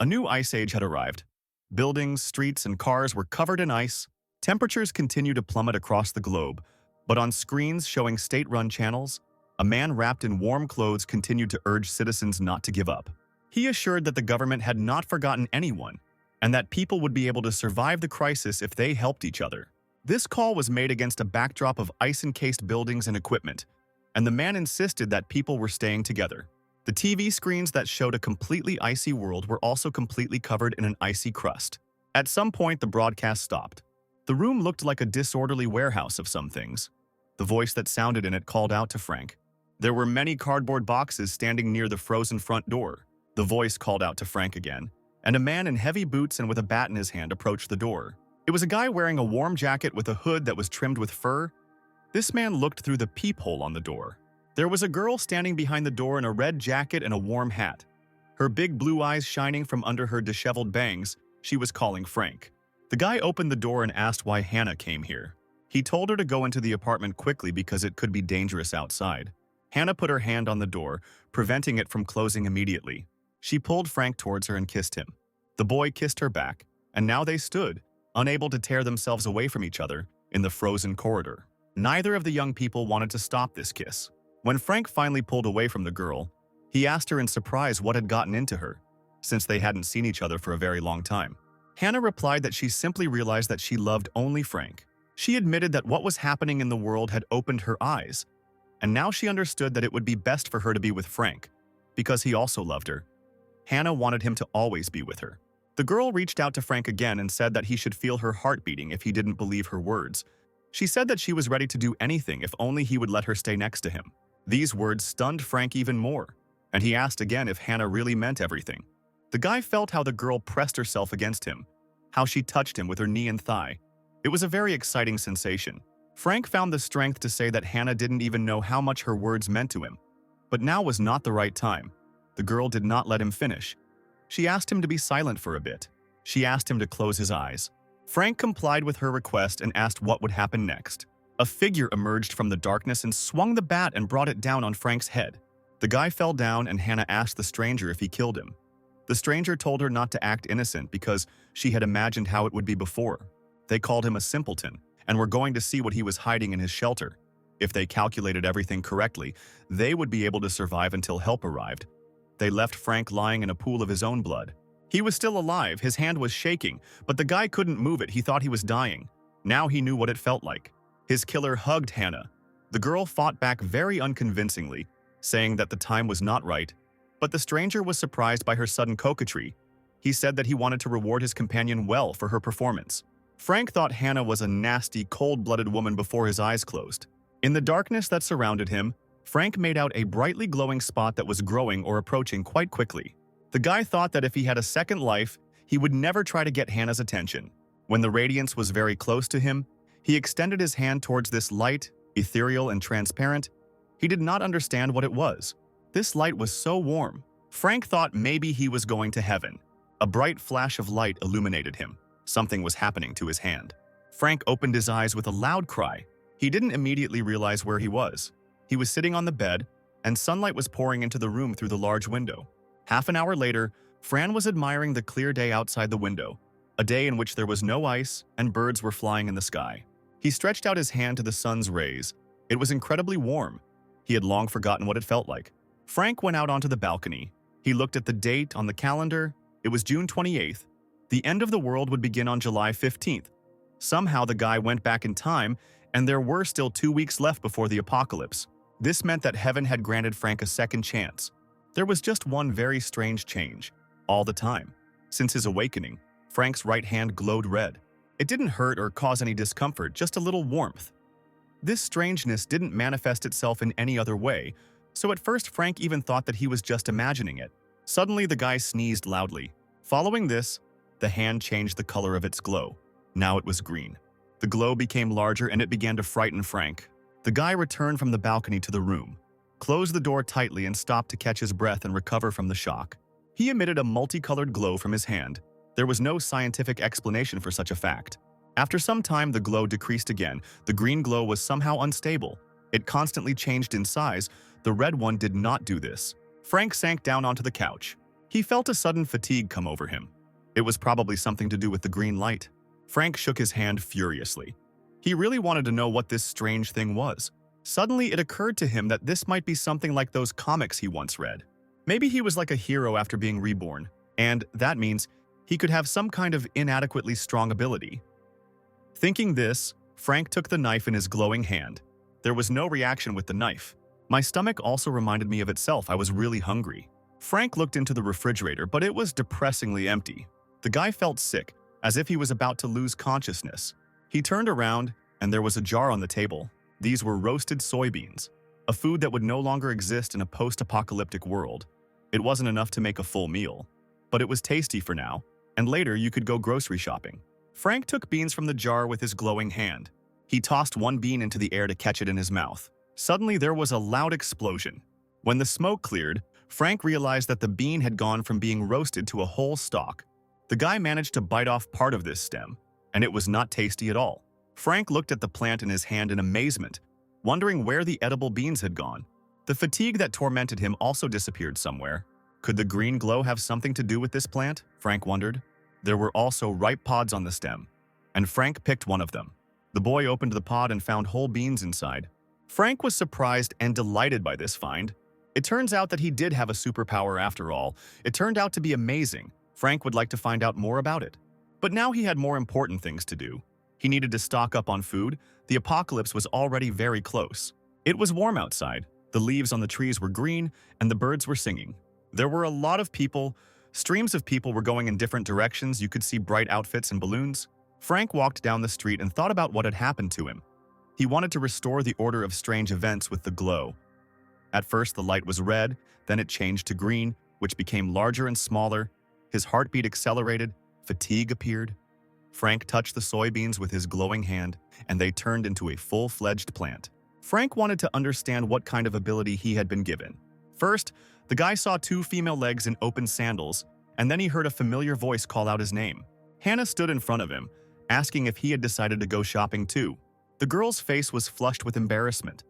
A new ice age had arrived. Buildings, streets, and cars were covered in ice. Temperatures continued to plummet across the globe, but on screens showing state-run channels, a man wrapped in warm clothes continued to urge citizens not to give up. He assured that the government had not forgotten anyone, and that people would be able to survive the crisis if they helped each other. This call was made against a backdrop of ice-encased buildings and equipment, and the man insisted that people were staying together. The TV screens that showed a completely icy world were also completely covered in an icy crust. At some point, the broadcast stopped. The room looked like a disorderly warehouse of some things. The voice that sounded in it called out to Frank. There were many cardboard boxes standing near the frozen front door. The voice called out to Frank again, and a man in heavy boots and with a bat in his hand approached the door. It was a guy wearing a warm jacket with a hood that was trimmed with fur. This man looked through the peephole on the door. There was a girl standing behind the door in a red jacket and a warm hat. Her big blue eyes shining from under her disheveled bangs, she was calling Frank. The guy opened the door and asked why Hannah came here. He told her to go into the apartment quickly because it could be dangerous outside. Hannah put her hand on the door, preventing it from closing immediately. She pulled Frank towards her and kissed him. The boy kissed her back, and now they stood, unable to tear themselves away from each other, in the frozen corridor. Neither of the young people wanted to stop this kiss. When Frank finally pulled away from the girl, he asked her in surprise what had gotten into her, since they hadn't seen each other for a very long time. Hannah replied that she simply realized that she loved only Frank. She admitted that what was happening in the world had opened her eyes, and now she understood that it would be best for her to be with Frank, because he also loved her. Hannah wanted him to always be with her. The girl reached out to Frank again and said that he should feel her heart beating if he didn't believe her words. She said that she was ready to do anything if only he would let her stay next to him. These words stunned Frank even more, and he asked again if Hannah really meant everything. The guy felt how the girl pressed herself against him, how she touched him with her knee and thigh. It was a very exciting sensation. Frank found the strength to say that Hannah didn't even know how much her words meant to him. But now was not the right time. The girl did not let him finish. She asked him to be silent for a bit. She asked him to close his eyes. Frank complied with her request and asked what would happen next. A figure emerged from the darkness and swung the bat and brought it down on Frank's head. The guy fell down and Hannah asked the stranger if he killed him. The stranger told her not to act innocent because she had imagined how it would be before. They called him a simpleton and were going to see what he was hiding in his shelter. If they calculated everything correctly, they would be able to survive until help arrived. They left Frank lying in a pool of his own blood. He was still alive, his hand was shaking, but the guy couldn't move it, he thought he was dying. Now he knew what it felt like. His killer hugged Hannah. The girl fought back very unconvincingly, saying that the time was not right, but the stranger was surprised by her sudden coquetry. He said that he wanted to reward his companion well for her performance. Frank thought Hannah was a nasty, cold-blooded woman before his eyes closed. In the darkness that surrounded him, Frank made out a brightly glowing spot that was growing or approaching quite quickly. The guy thought that if he had a second life, he would never try to get Hannah's attention. When the radiance was very close to him, he extended his hand towards this light, ethereal and transparent. He did not understand what it was. This light was so warm. Frank thought maybe he was going to heaven. A bright flash of light illuminated him. Something was happening to his hand. Frank opened his eyes with a loud cry. He didn't immediately realize where he was. He was sitting on the bed, and sunlight was pouring into the room through the large window. Half an hour later, Fran was admiring the clear day outside the window, a day in which there was no ice and birds were flying in the sky. He stretched out his hand to the sun's rays. It was incredibly warm. He had long forgotten what it felt like. Frank went out onto the balcony. He looked at the date on the calendar. It was June 28th. The end of the world would begin on July 15th. Somehow the guy went back in time, and there were still 2 weeks left before the apocalypse. This meant that heaven had granted Frank a second chance. There was just one very strange change, all the time. Since his awakening, Frank's right hand glowed red. It didn't hurt or cause any discomfort, just a little warmth. This strangeness didn't manifest itself in any other way, so at first Frank even thought that he was just imagining it. Suddenly the guy sneezed loudly. Following this, the hand changed the color of its glow. Now it was green. The glow became larger and it began to frighten Frank. The guy returned from the balcony to the room, closed the door tightly and stopped to catch his breath and recover from the shock. He emitted a multicolored glow from his hand. There was no scientific explanation for such a fact. After some time, the glow decreased again. The green glow was somehow unstable. It constantly changed in size. The red one did not do this. Frank sank down onto the couch. He felt a sudden fatigue come over him. It was probably something to do with the green light. Frank shook his hand furiously. He really wanted to know what this strange thing was. Suddenly, it occurred to him that this might be something like those comics he once read. Maybe he was like a hero after being reborn, and that means he could have some kind of inadequately strong ability. Thinking this, Frank took the knife in his glowing hand. There was no reaction with the knife. My stomach also reminded me of itself. I was really hungry. Frank looked into the refrigerator, but it was depressingly empty. The guy felt sick, as if he was about to lose consciousness. He turned around, and there was a jar on the table. These were roasted soybeans, a food that would no longer exist in a post-apocalyptic world. It wasn't enough to make a full meal, but it was tasty for now, and later you could go grocery shopping. Frank took beans from the jar with his glowing hand. He tossed one bean into the air to catch it in his mouth. Suddenly, there was a loud explosion. When the smoke cleared, Frank realized that the bean had gone from being roasted to a whole stalk. The guy managed to bite off part of this stem, and it was not tasty at all. Frank looked at the plant in his hand in amazement, wondering where the edible beans had gone. The fatigue that tormented him also disappeared somewhere. Could the green glow have something to do with this plant? Frank wondered. There were also ripe pods on the stem, and Frank picked one of them. The boy opened the pod and found whole beans inside. Frank was surprised and delighted by this find. It turns out that he did have a superpower after all. It turned out to be amazing. Frank would like to find out more about it. But now he had more important things to do. He needed to stock up on food. The apocalypse was already very close. It was warm outside. The leaves on the trees were green, and the birds were singing. There were a lot of people. Streams of people were going in different directions. You could see bright outfits and balloons. Frank walked down the street and thought about what had happened to him. He wanted to restore the order of strange events with the glow. At first, the light was red, then it changed to green, which became larger and smaller. His heartbeat accelerated, fatigue appeared. Frank touched the soybeans with his glowing hand, and they turned into a full-fledged plant. Frank wanted to understand what kind of ability he had been given. First, the guy saw two female legs in open sandals, and then he heard a familiar voice call out his name. Hannah stood in front of him, asking if he had decided to go shopping too. The girl's face was flushed with embarrassment.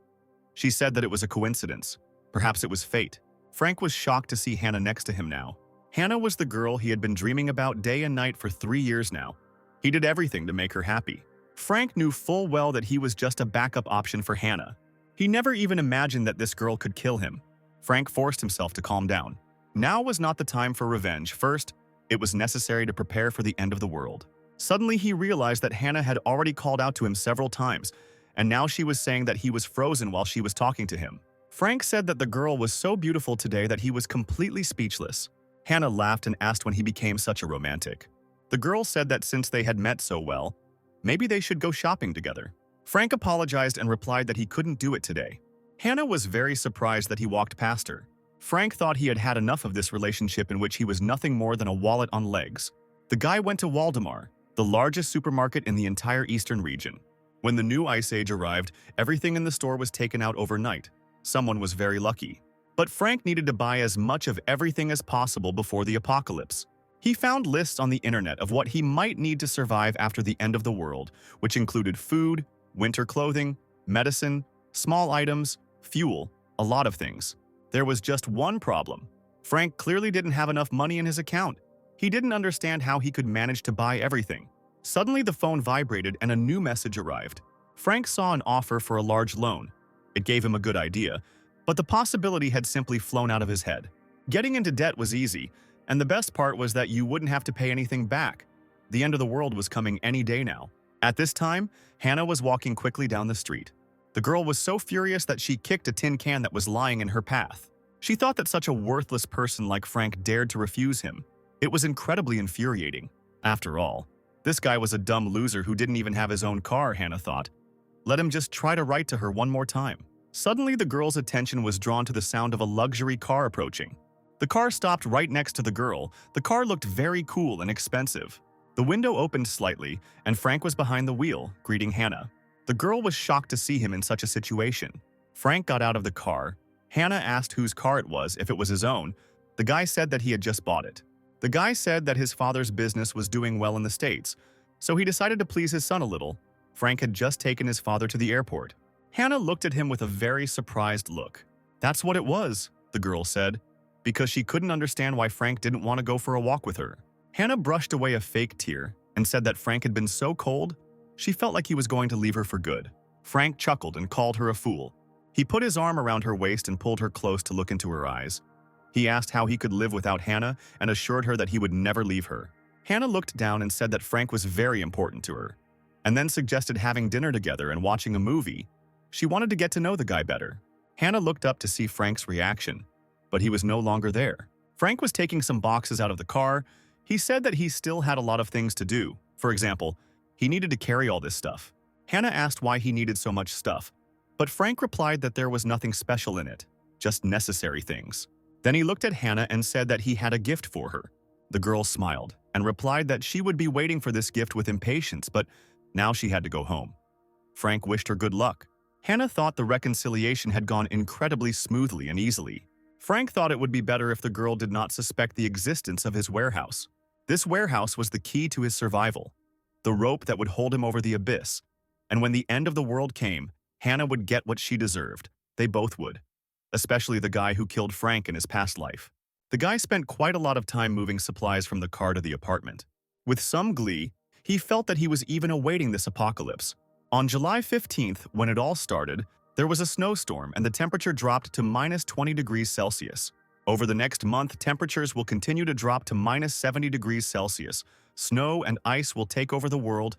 She said that it was a coincidence. Perhaps it was fate. Frank was shocked to see Hannah next to him now. Hannah was the girl he had been dreaming about day and night for 3 years now. He did everything to make her happy. Frank knew full well that he was just a backup option for Hannah. He never even imagined that this girl could kill him. Frank forced himself to calm down. Now was not the time for revenge. First, it was necessary to prepare for the end of the world. Suddenly, he realized that Hannah had already called out to him several times, and now she was saying that he was frozen while she was talking to him. Frank said that the girl was so beautiful today that he was completely speechless. Hannah laughed and asked when he became such a romantic. The girl said that since they had met so well, maybe they should go shopping together. Frank apologized and replied that he couldn't do it today. Hannah was very surprised that he walked past her. Frank thought he had had enough of this relationship in which he was nothing more than a wallet on legs. The guy went to Waldemar, the largest supermarket in the entire eastern region. When the new ice age arrived, everything in the store was taken out overnight. Someone was very lucky. But Frank needed to buy as much of everything as possible before the apocalypse. He found lists on the internet of what he might need to survive after the end of the world, which included food, winter clothing, medicine, small items, fuel, a lot of things. There was just one problem. Frank clearly didn't have enough money in his account. He didn't understand how he could manage to buy everything. Suddenly, the phone vibrated and a new message arrived. Frank saw an offer for a large loan. It gave him a good idea, but the possibility had simply flown out of his head. Getting into debt was easy, and the best part was that you wouldn't have to pay anything back. The end of the world was coming any day now. At this time, Hannah was walking quickly down the street. The girl was so furious that she kicked a tin can that was lying in her path. She thought that such a worthless person like Frank dared to refuse him. It was incredibly infuriating. After all, this guy was a dumb loser who didn't even have his own car, Hannah thought. Let him just try to write to her one more time. Suddenly, the girl's attention was drawn to the sound of a luxury car approaching. The car stopped right next to the girl. The car looked very cool and expensive. The window opened slightly, and Frank was behind the wheel, greeting Hannah. The girl was shocked to see him in such a situation. Frank got out of the car. Hannah asked whose car it was, if it was his own. The guy said that he had just bought it. The guy said that his father's business was doing well in the States, so he decided to please his son a little. Frank had just taken his father to the airport. Hannah looked at him with a very surprised look. "That's what it was," the girl said. because she couldn't understand why Frank didn't want to go for a walk with her. Hannah brushed away a fake tear and said that Frank had been so cold, she felt like he was going to leave her for good. Frank chuckled and called her a fool. He put his arm around her waist and pulled her close to look into her eyes. He asked how he could live without Hannah and assured her that he would never leave her. Hannah looked down and said that Frank was very important to her, and then suggested having dinner together and watching a movie. She wanted to get to know the guy better. Hannah looked up to see Frank's reaction, but he was no longer there. Frank was taking some boxes out of the car. He said that he still had a lot of things to do. For example, he needed to carry all this stuff. Hannah asked why he needed so much stuff, but Frank replied that there was nothing special in it, just necessary things. Then he looked at Hannah and said that he had a gift for her. The girl smiled and replied that she would be waiting for this gift with impatience, but now she had to go home. Frank wished her good luck. Hannah thought the reconciliation had gone incredibly smoothly and easily. Frank thought it would be better if the girl did not suspect the existence of his warehouse. This warehouse was the key to his survival, the rope that would hold him over the abyss. And when the end of the world came, Hannah would get what she deserved. They both would, especially the guy who killed Frank in his past life. The guy spent quite a lot of time moving supplies from the car to the apartment. With some glee, he felt that he was even awaiting this apocalypse. On July 15th, when it all started, there was a snowstorm and the temperature dropped to minus 20 degrees Celsius. Over the next month, temperatures will continue to drop to minus 70 degrees Celsius. Snow and ice will take over the world,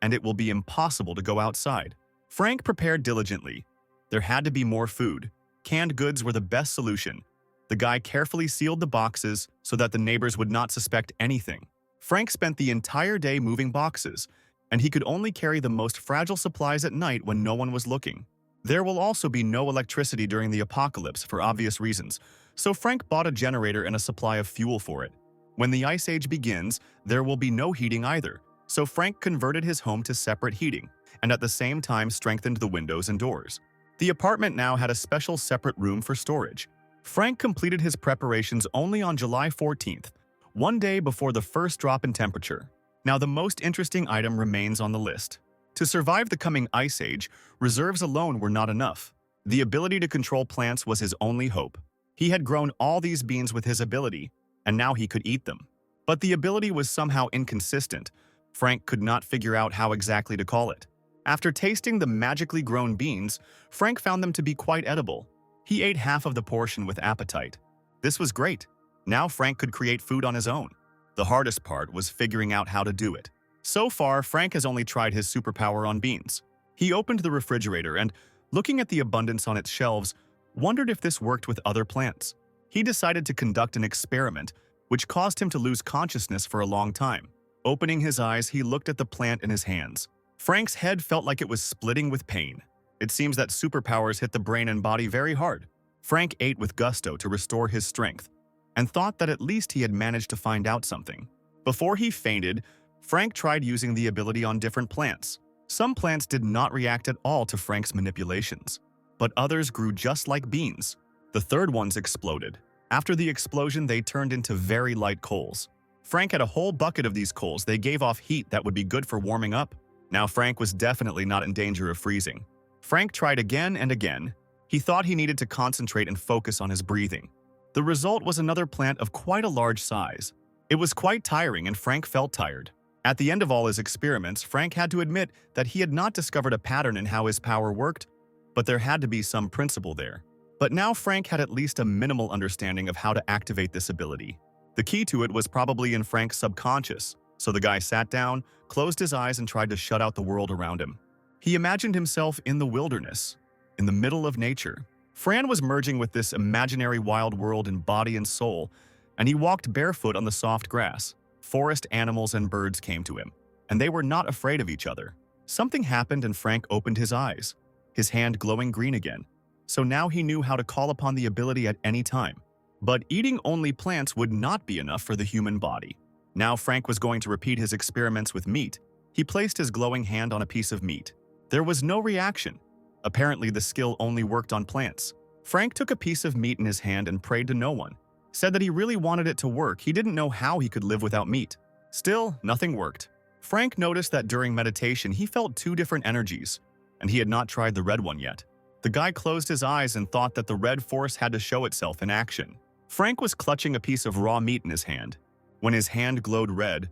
and it will be impossible to go outside. Frank prepared diligently. There had to be more food. Canned goods were the best solution. The guy carefully sealed the boxes so that the neighbors would not suspect anything. Frank spent the entire day moving boxes, and he could only carry the most fragile supplies at night when no one was looking. There will also be no electricity during the apocalypse for obvious reasons, so Frank bought a generator and a supply of fuel for it. When the Ice Age begins, there will be no heating either, so Frank converted his home to separate heating, and at the same time strengthened the windows and doors. The apartment now had a special separate room for storage. Frank completed his preparations only on July 14th, one day before the first drop in temperature. Now the most interesting item remains on the list. To survive the coming Ice Age, reserves alone were not enough. The ability to control plants was his only hope. He had grown all these beans with his ability, and now he could eat them. But the ability was somehow inconsistent. Frank could not figure out how exactly to call it. After tasting the magically grown beans, Frank found them to be quite edible. He ate half of the portion with appetite. This was great. Now Frank could create food on his own. The hardest part was figuring out how to do it. So far, Frank has only tried his superpower on beans. He opened the refrigerator and, looking at the abundance on its shelves, wondered if this worked with other plants. He decided to conduct an experiment, which caused him to lose consciousness for a long time. Opening his eyes, he looked at the plant in his hands. Frank's head felt like it was splitting with pain. It seems that superpowers hit the brain and body very hard. Frank ate with gusto to restore his strength, and thought that at least he had managed to find out something. Before he fainted, Frank tried using the ability on different plants. Some plants did not react at all to Frank's manipulations, but others grew just like beans. The third ones exploded. After the explosion, they turned into very light coals. Frank had a whole bucket of these coals. They gave off heat that would be good for warming up. Now Frank was definitely not in danger of freezing. Frank tried again and again. He thought he needed to concentrate and focus on his breathing. The result was another plant of quite a large size. It was quite tiring and Frank felt tired. At the end of all his experiments, Frank had to admit that he had not discovered a pattern in how his power worked, but there had to be some principle there. But now Frank had at least a minimal understanding of how to activate this ability. The key to it was probably in Frank's subconscious, so the guy sat down, closed his eyes, and tried to shut out the world around him. He imagined himself in the wilderness, in the middle of nature. Fran was merging with this imaginary wild world in body and soul, and he walked barefoot on the soft grass. Forest animals and birds came to him, and they were not afraid of each other. Something happened and Frank opened his eyes, his hand glowing green again. So now he knew how to call upon the ability at any time. But eating only plants would not be enough for the human body. Now Frank was going to repeat his experiments with meat. He placed his glowing hand on a piece of meat. There was no reaction. Apparently the skill only worked on plants. Frank took a piece of meat in his hand and prayed to no one. Said that he really wanted it to work. He didn't know how he could live without meat. Still, nothing worked. Frank noticed that during meditation he felt two different energies, and he had not tried the red one yet. The guy closed his eyes and thought that the red force had to show itself in action. Frank was clutching a piece of raw meat in his hand. When his hand glowed red,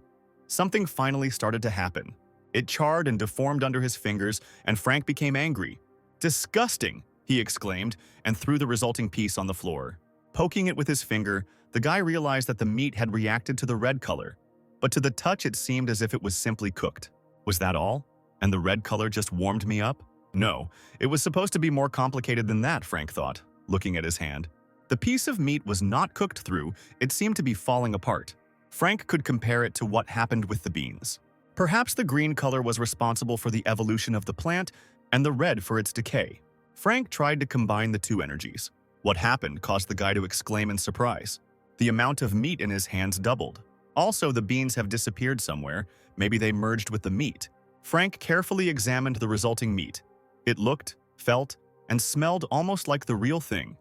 something finally started to happen. It charred and deformed under his fingers, and Frank became angry. "Disgusting!" he exclaimed, and threw the resulting piece on the floor. Poking it with his finger, the guy realized that the meat had reacted to the red color. But to the touch, it seemed as if it was simply cooked. Was that all? And the red color just warmed me up? No, it was supposed to be more complicated than that, Frank thought, looking at his hand. The piece of meat was not cooked through, it seemed to be falling apart. Frank could compare it to what happened with the beans. Perhaps the green color was responsible for the evolution of the plant, and the red for its decay. Frank tried to combine the two energies. What happened caused the guy to exclaim in surprise. The amount of meat in his hands doubled. Also, the beans have disappeared somewhere. Maybe they merged with the meat. Frank carefully examined the resulting meat. It looked, felt, and smelled almost like the real thing.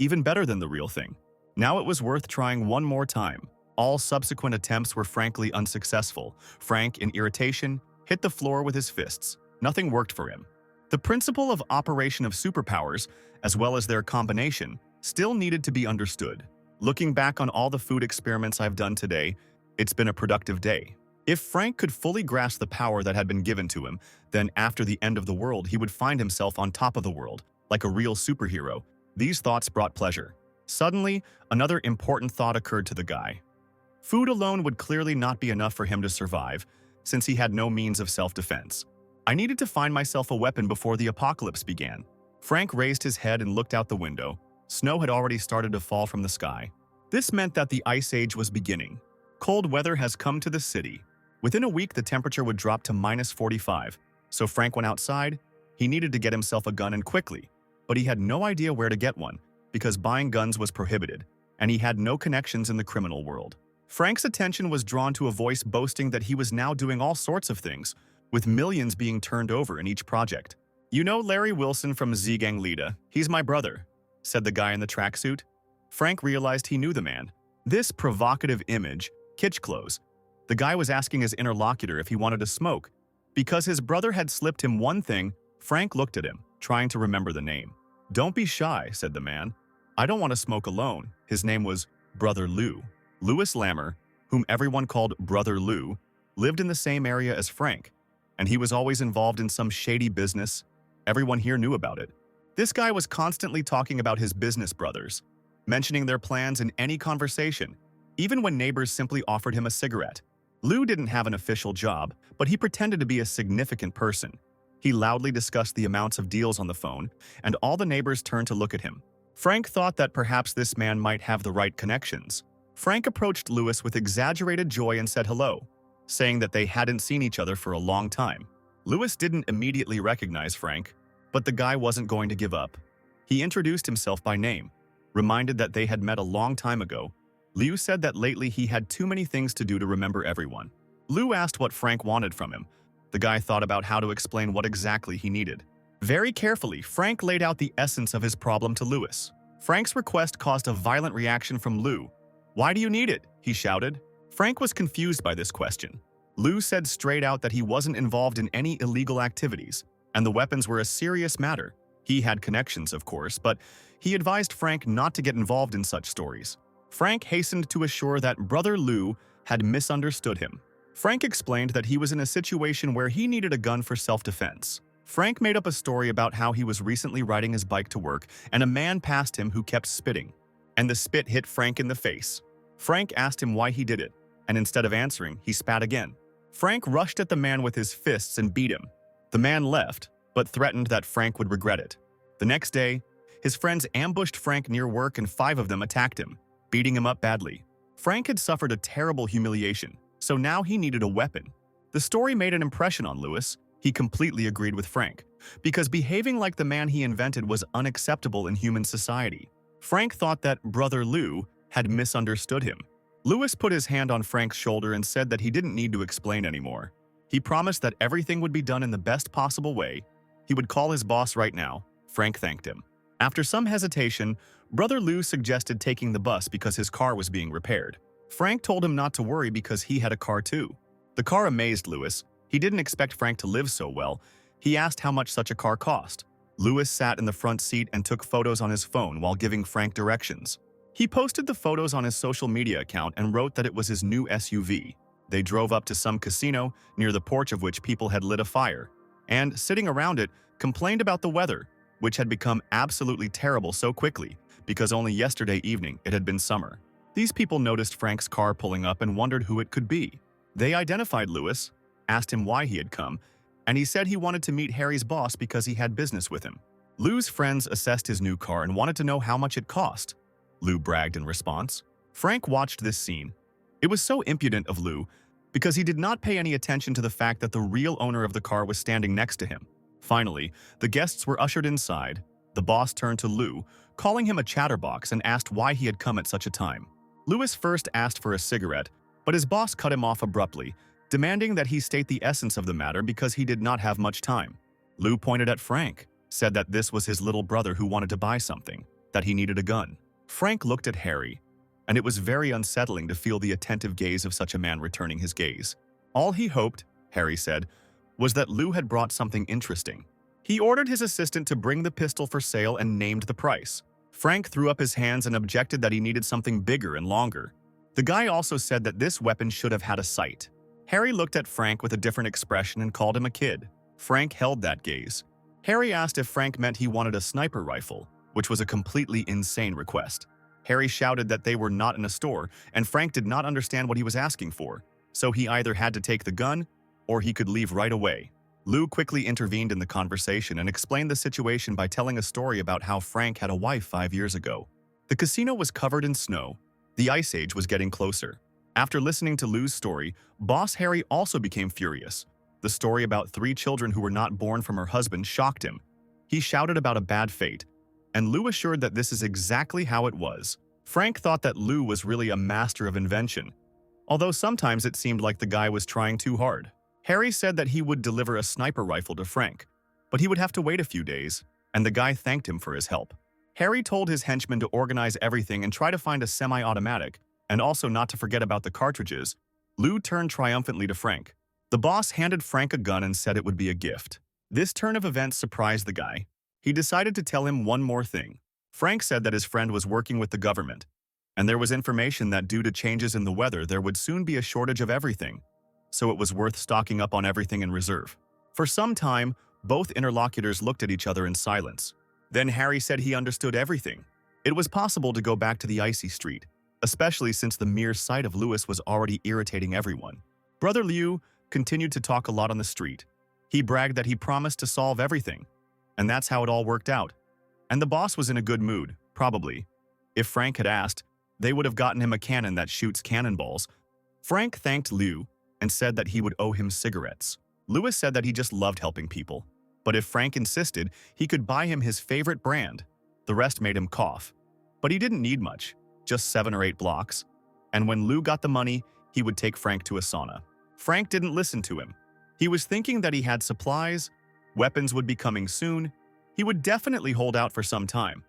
Even better than the real thing. Now it was worth trying one more time. All subsequent attempts were frankly unsuccessful. Frank, in irritation, hit the floor with his fists. Nothing worked for him. The principle of operation of superpowers, as well as their combination, still needed to be understood. Looking back on all the food experiments I've done today, it's been a productive day. If Frank could fully grasp the power that had been given to him, then after the end of the world, he would find himself on top of the world, like a real superhero. These thoughts brought pleasure. Suddenly, another important thought occurred to the guy. Food alone would clearly not be enough for him to survive, since he had no means of self-defense. I needed to find myself a weapon before the apocalypse began. Frank raised his head and looked out the window. Snow had already started to fall from the sky. This meant that the Ice Age was beginning. Cold weather has come to the city. Within a week, the temperature would drop to -45. So Frank went outside. He needed to get himself a gun, and quickly. But he had no idea where to get one, because buying guns was prohibited, and he had no connections in the criminal world. Frank's attention was drawn to a voice boasting that he was now doing all sorts of things, with millions being turned over in each project. "You know Larry Wilson from Z-Gang Lida? He's my brother," said the guy in the tracksuit. Frank realized he knew the man. This provocative image, kitsch clothes. The guy was asking his interlocutor if he wanted to smoke. Because his brother had slipped him one thing, Frank looked at him, trying to remember the name. "Don't be shy," said the man. "I don't want to smoke alone." His name was Brother Lou. Louis Lammer, whom everyone called Brother Lou, lived in the same area as Frank, and he was always involved in some shady business. Everyone here knew about it. This guy was constantly talking about his business brothers, mentioning their plans in any conversation, even when neighbors simply offered him a cigarette. Lou didn't have an official job, but he pretended to be a significant person. He loudly discussed the amounts of deals on the phone, and all the neighbors turned to look at him. Frank thought that perhaps this man might have the right connections. Frank approached Louis with exaggerated joy and said hello, saying that they hadn't seen each other for a long time. Louis didn't immediately recognize Frank, but the guy wasn't going to give up. He introduced himself by name, reminded that they had met a long time ago. Liu said that lately he had too many things to do to remember everyone. Liu asked what Frank wanted from him. The guy thought about how to explain what exactly he needed. Very carefully, Frank laid out the essence of his problem to Louis. Frank's request caused a violent reaction from Liu. "Why do you need it?" he shouted. Frank was confused by this question. Liu said straight out that he wasn't involved in any illegal activities, and the weapons were a serious matter. He had connections, of course, but he advised Frank not to get involved in such stories. Frank hastened to assure that Brother Lou had misunderstood him. Frank explained that he was in a situation where he needed a gun for self-defense. Frank made up a story about how he was recently riding his bike to work, and a man passed him who kept spitting, and the spit hit Frank in the face. Frank asked him why he did it, and instead of answering, he spat again. Frank rushed at the man with his fists and beat him. The man left, but threatened that Frank would regret it. The next day, his friends ambushed Frank near work and 5 of them attacked him, beating him up badly. Frank had suffered a terrible humiliation, so now he needed a weapon. The story made an impression on Louis. He completely agreed with Frank, because behaving like the man he invented was unacceptable in human society. Frank thought that Brother Lou had misunderstood him. Louis put his hand on Frank's shoulder and said that he didn't need to explain anymore. He promised that everything would be done in the best possible way. He would call his boss right now. Frank thanked him. After some hesitation, Brother Lou suggested taking the bus because his car was being repaired. Frank told him not to worry because he had a car too. The car amazed Louis. He didn't expect Frank to live so well. He asked how much such a car cost. Louis sat in the front seat and took photos on his phone while giving Frank directions. He posted the photos on his social media account and wrote that it was his new SUV. They drove up to some casino, near the porch of which people had lit a fire, and, sitting around it, complained about the weather, which had become absolutely terrible so quickly, because only yesterday evening it had been summer. These people noticed Frank's car pulling up and wondered who it could be. They identified Louis, asked him why he had come, and he said he wanted to meet Harry's boss because he had business with him. Lou's friends assessed his new car and wanted to know how much it cost. Lou bragged in response. Frank watched this scene. It was so impudent of Lou because he did not pay any attention to the fact that the real owner of the car was standing next to him. Finally, the guests were ushered inside. The boss turned to Lou, calling him a chatterbox, and asked why he had come at such a time. Louis first asked for a cigarette, but his boss cut him off abruptly, demanding that he state the essence of the matter because he did not have much time. Lou pointed at Frank, said that this was his little brother who wanted to buy something, that he needed a gun. Frank looked at Harry, and it was very unsettling to feel the attentive gaze of such a man returning his gaze. All he hoped, Harry said, was that Lou had brought something interesting. He ordered his assistant to bring the pistol for sale and named the price. Frank threw up his hands and objected that he needed something bigger and longer. The guy also said that this weapon should have had a sight. Harry looked at Frank with a different expression and called him a kid. Frank held that gaze. Harry asked if Frank meant he wanted a sniper rifle, which was a completely insane request. Harry shouted that they were not in a store, and Frank did not understand what he was asking for, so he either had to take the gun or he could leave right away. Lou quickly intervened in the conversation and explained the situation by telling a story about how Frank had a wife 5 years ago. The casino was covered in snow. The ice age was getting closer. After listening to Lou's story, Boss Harry also became furious. The story about 3 children who were not born from her husband shocked him. He shouted about a bad fate, and Lou assured that this is exactly how it was. Frank thought that Lou was really a master of invention, although sometimes it seemed like the guy was trying too hard. Harry said that he would deliver a sniper rifle to Frank, but he would have to wait a few days, and the guy thanked him for his help. Harry told his henchmen to organize everything and try to find a semi-automatic, and also not to forget about the cartridges. Lou turned triumphantly to Frank. The boss handed Frank a gun and said it would be a gift. This turn of events surprised the guy. He decided to tell him one more thing. Frank said that his friend was working with the government, and there was information that due to changes in the weather there would soon be a shortage of everything, so it was worth stocking up on everything in reserve. For some time, both interlocutors looked at each other in silence. Then Harry said he understood everything. It was possible to go back to the icy street, especially since the mere sight of Louis was already irritating everyone. Brother Liu continued to talk a lot on the street. He bragged that he promised to solve everything, and that's how it all worked out. And the boss was in a good mood, probably. If Frank had asked, they would have gotten him a cannon that shoots cannonballs. Frank thanked Liu and said that he would owe him cigarettes. Louis said that he just loved helping people, but if Frank insisted, he could buy him his favorite brand. The rest made him cough. But he didn't need much, just 7 or 8 blocks. And when Lou got the money, he would take Frank to a sauna. Frank didn't listen to him. He was thinking that he had supplies, weapons would be coming soon. He would definitely hold out for some time.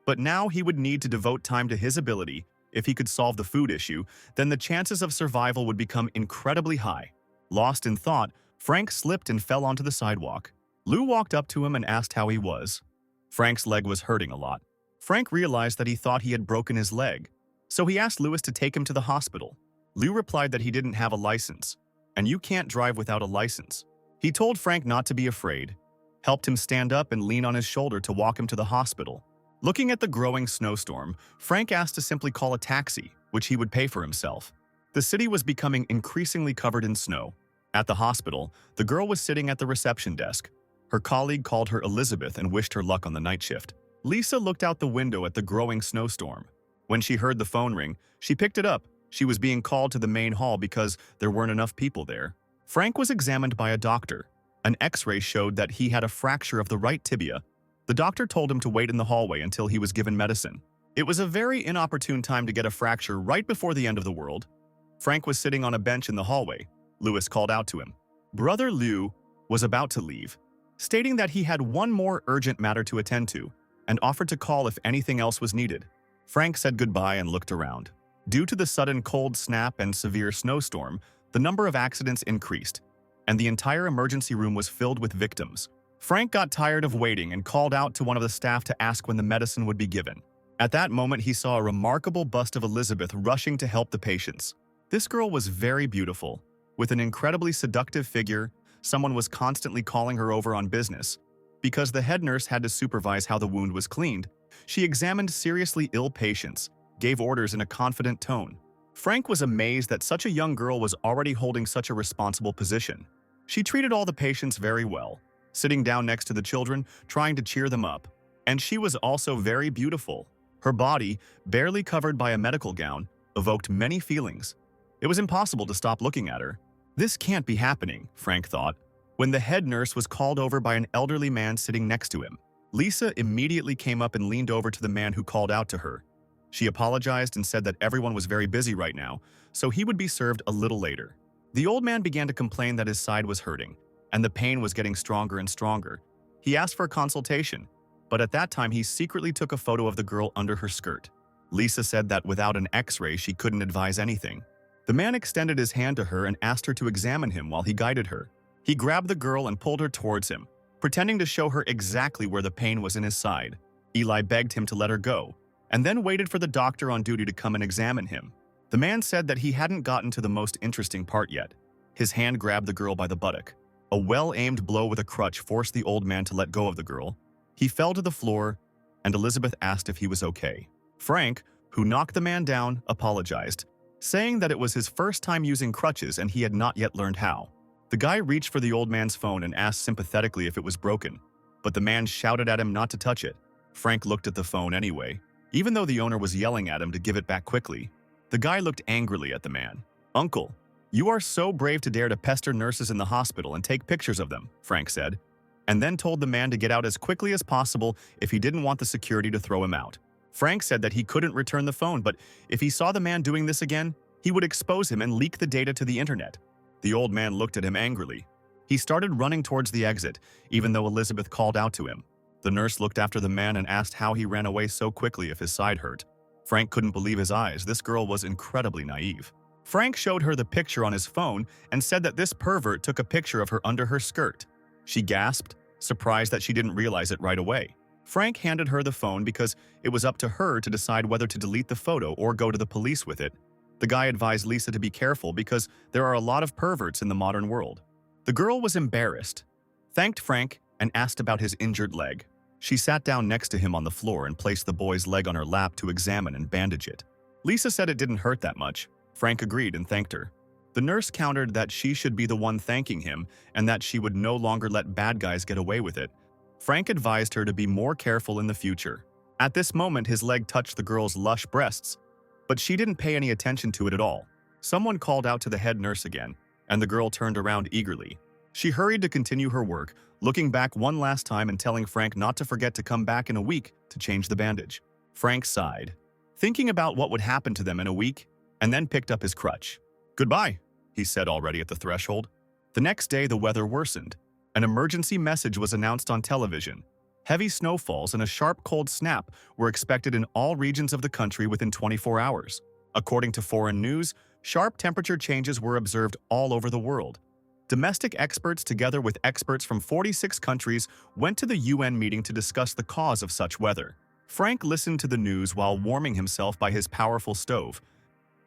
But now he would need to devote time to his ability. If he could solve the food issue, then the chances of survival would become incredibly high. Lost in thought, Frank slipped and fell onto the sidewalk. Lou walked up to him and asked how he was. Frank's leg was hurting a lot. Frank realized that he thought he had broken his leg, so he asked Louis to take him to the hospital. Lou replied that he didn't have a license, and you can't drive without a license. He told Frank not to be afraid, helped him stand up and lean on his shoulder to walk him to the hospital. Looking at the growing snowstorm, Frank asked to simply call a taxi, which he would pay for himself. The city was becoming increasingly covered in snow. At the hospital, the girl was sitting at the reception desk. Her colleague called her Elizabeth and wished her luck on the night shift. Lisa looked out the window at the growing snowstorm. When she heard the phone ring, she picked it up. She was being called to the main hall because there weren't enough people there. Frank was examined by a doctor. An X-ray showed that he had a fracture of the right tibia. The doctor told him to wait in the hallway until he was given medicine. It was a very inopportune time to get a fracture right before the end of the world. Frank was sitting on a bench in the hallway. Louis called out to him. Brother Liu was about to leave, stating that he had one more urgent matter to attend to and offered to call if anything else was needed. Frank said goodbye and looked around. Due to the sudden cold snap and severe snowstorm, the number of accidents increased, and the entire emergency room was filled with victims. Frank got tired of waiting and called out to one of the staff to ask when the medicine would be given. At that moment, he saw a remarkable bust of Elizabeth rushing to help the patients. This girl was very beautiful. With an incredibly seductive figure, someone was constantly calling her over on business. Because the head nurse had to supervise how the wound was cleaned, she examined seriously ill patients, gave orders in a confident tone. Frank was amazed that such a young girl was already holding such a responsible position. She treated all the patients very well, sitting down next to the children, trying to cheer them up. And she was also very beautiful. Her body, barely covered by a medical gown, evoked many feelings. It was impossible to stop looking at her. This can't be happening, Frank thought, when the head nurse was called over by an elderly man sitting next to him. Lisa immediately came up and leaned over to the man who called out to her. She apologized and said that everyone was very busy right now, so he would be served a little later. The old man began to complain that his side was hurting, and the pain was getting stronger and stronger. He asked for a consultation, but at that time he secretly took a photo of the girl under her skirt. Lisa said that without an X-ray she couldn't advise anything. The man extended his hand to her and asked her to examine him while he guided her. He grabbed the girl and pulled her towards him, pretending to show her exactly where the pain was in his side. Eli begged him to let her go, and then waited for the doctor on duty to come and examine him. The man said that he hadn't gotten to the most interesting part yet. His hand grabbed the girl by the buttock. A well-aimed blow with a crutch forced the old man to let go of the girl. He fell to the floor, and Elizabeth asked if he was okay. Frank, who knocked the man down, apologized, saying that it was his first time using crutches and he had not yet learned how. The guy reached for the old man's phone and asked sympathetically if it was broken, but the man shouted at him not to touch it. Frank looked at the phone anyway, even though the owner was yelling at him to give it back quickly. The guy looked angrily at the man. "Uncle, you are so brave to dare to pester nurses in the hospital and take pictures of them," Frank said, and then told the man to get out as quickly as possible if he didn't want the security to throw him out. Frank said that he couldn't return the phone, but if he saw the man doing this again, he would expose him and leak the data to the internet. The old man looked at him angrily. He started running towards the exit, even though Elizabeth called out to him. The nurse looked after the man and asked how he ran away so quickly if his side hurt. Frank couldn't believe his eyes. This girl was incredibly naive. Frank showed her the picture on his phone and said that this pervert took a picture of her under her skirt. She gasped, surprised that she didn't realize it right away. Frank handed her the phone because it was up to her to decide whether to delete the photo or go to the police with it. The guy advised Lisa to be careful because there are a lot of perverts in the modern world. The girl was embarrassed, thanked Frank, and asked about his injured leg. She sat down next to him on the floor and placed the boy's leg on her lap to examine and bandage it. Lisa said it didn't hurt that much. Frank agreed and thanked her. The nurse countered that she should be the one thanking him and that she would no longer let bad guys get away with it. Frank advised her to be more careful in the future. At this moment, his leg touched the girl's lush breasts, but she didn't pay any attention to it at all. Someone called out to the head nurse again, and the girl turned around eagerly. She hurried to continue her work, looking back one last time and telling Frank not to forget to come back in a week to change the bandage. Frank sighed, thinking about what would happen to them in a week, and then picked up his crutch. "Goodbye," he said already at the threshold. The next day, the weather worsened. An emergency message was announced on television. Heavy snowfalls and a sharp cold snap were expected in all regions of the country within 24 hours. According to foreign news, sharp temperature changes were observed all over the world. Domestic experts, together with experts from 46 countries, went to the UN meeting to discuss the cause of such weather. Frank listened to the news while warming himself by his powerful stove.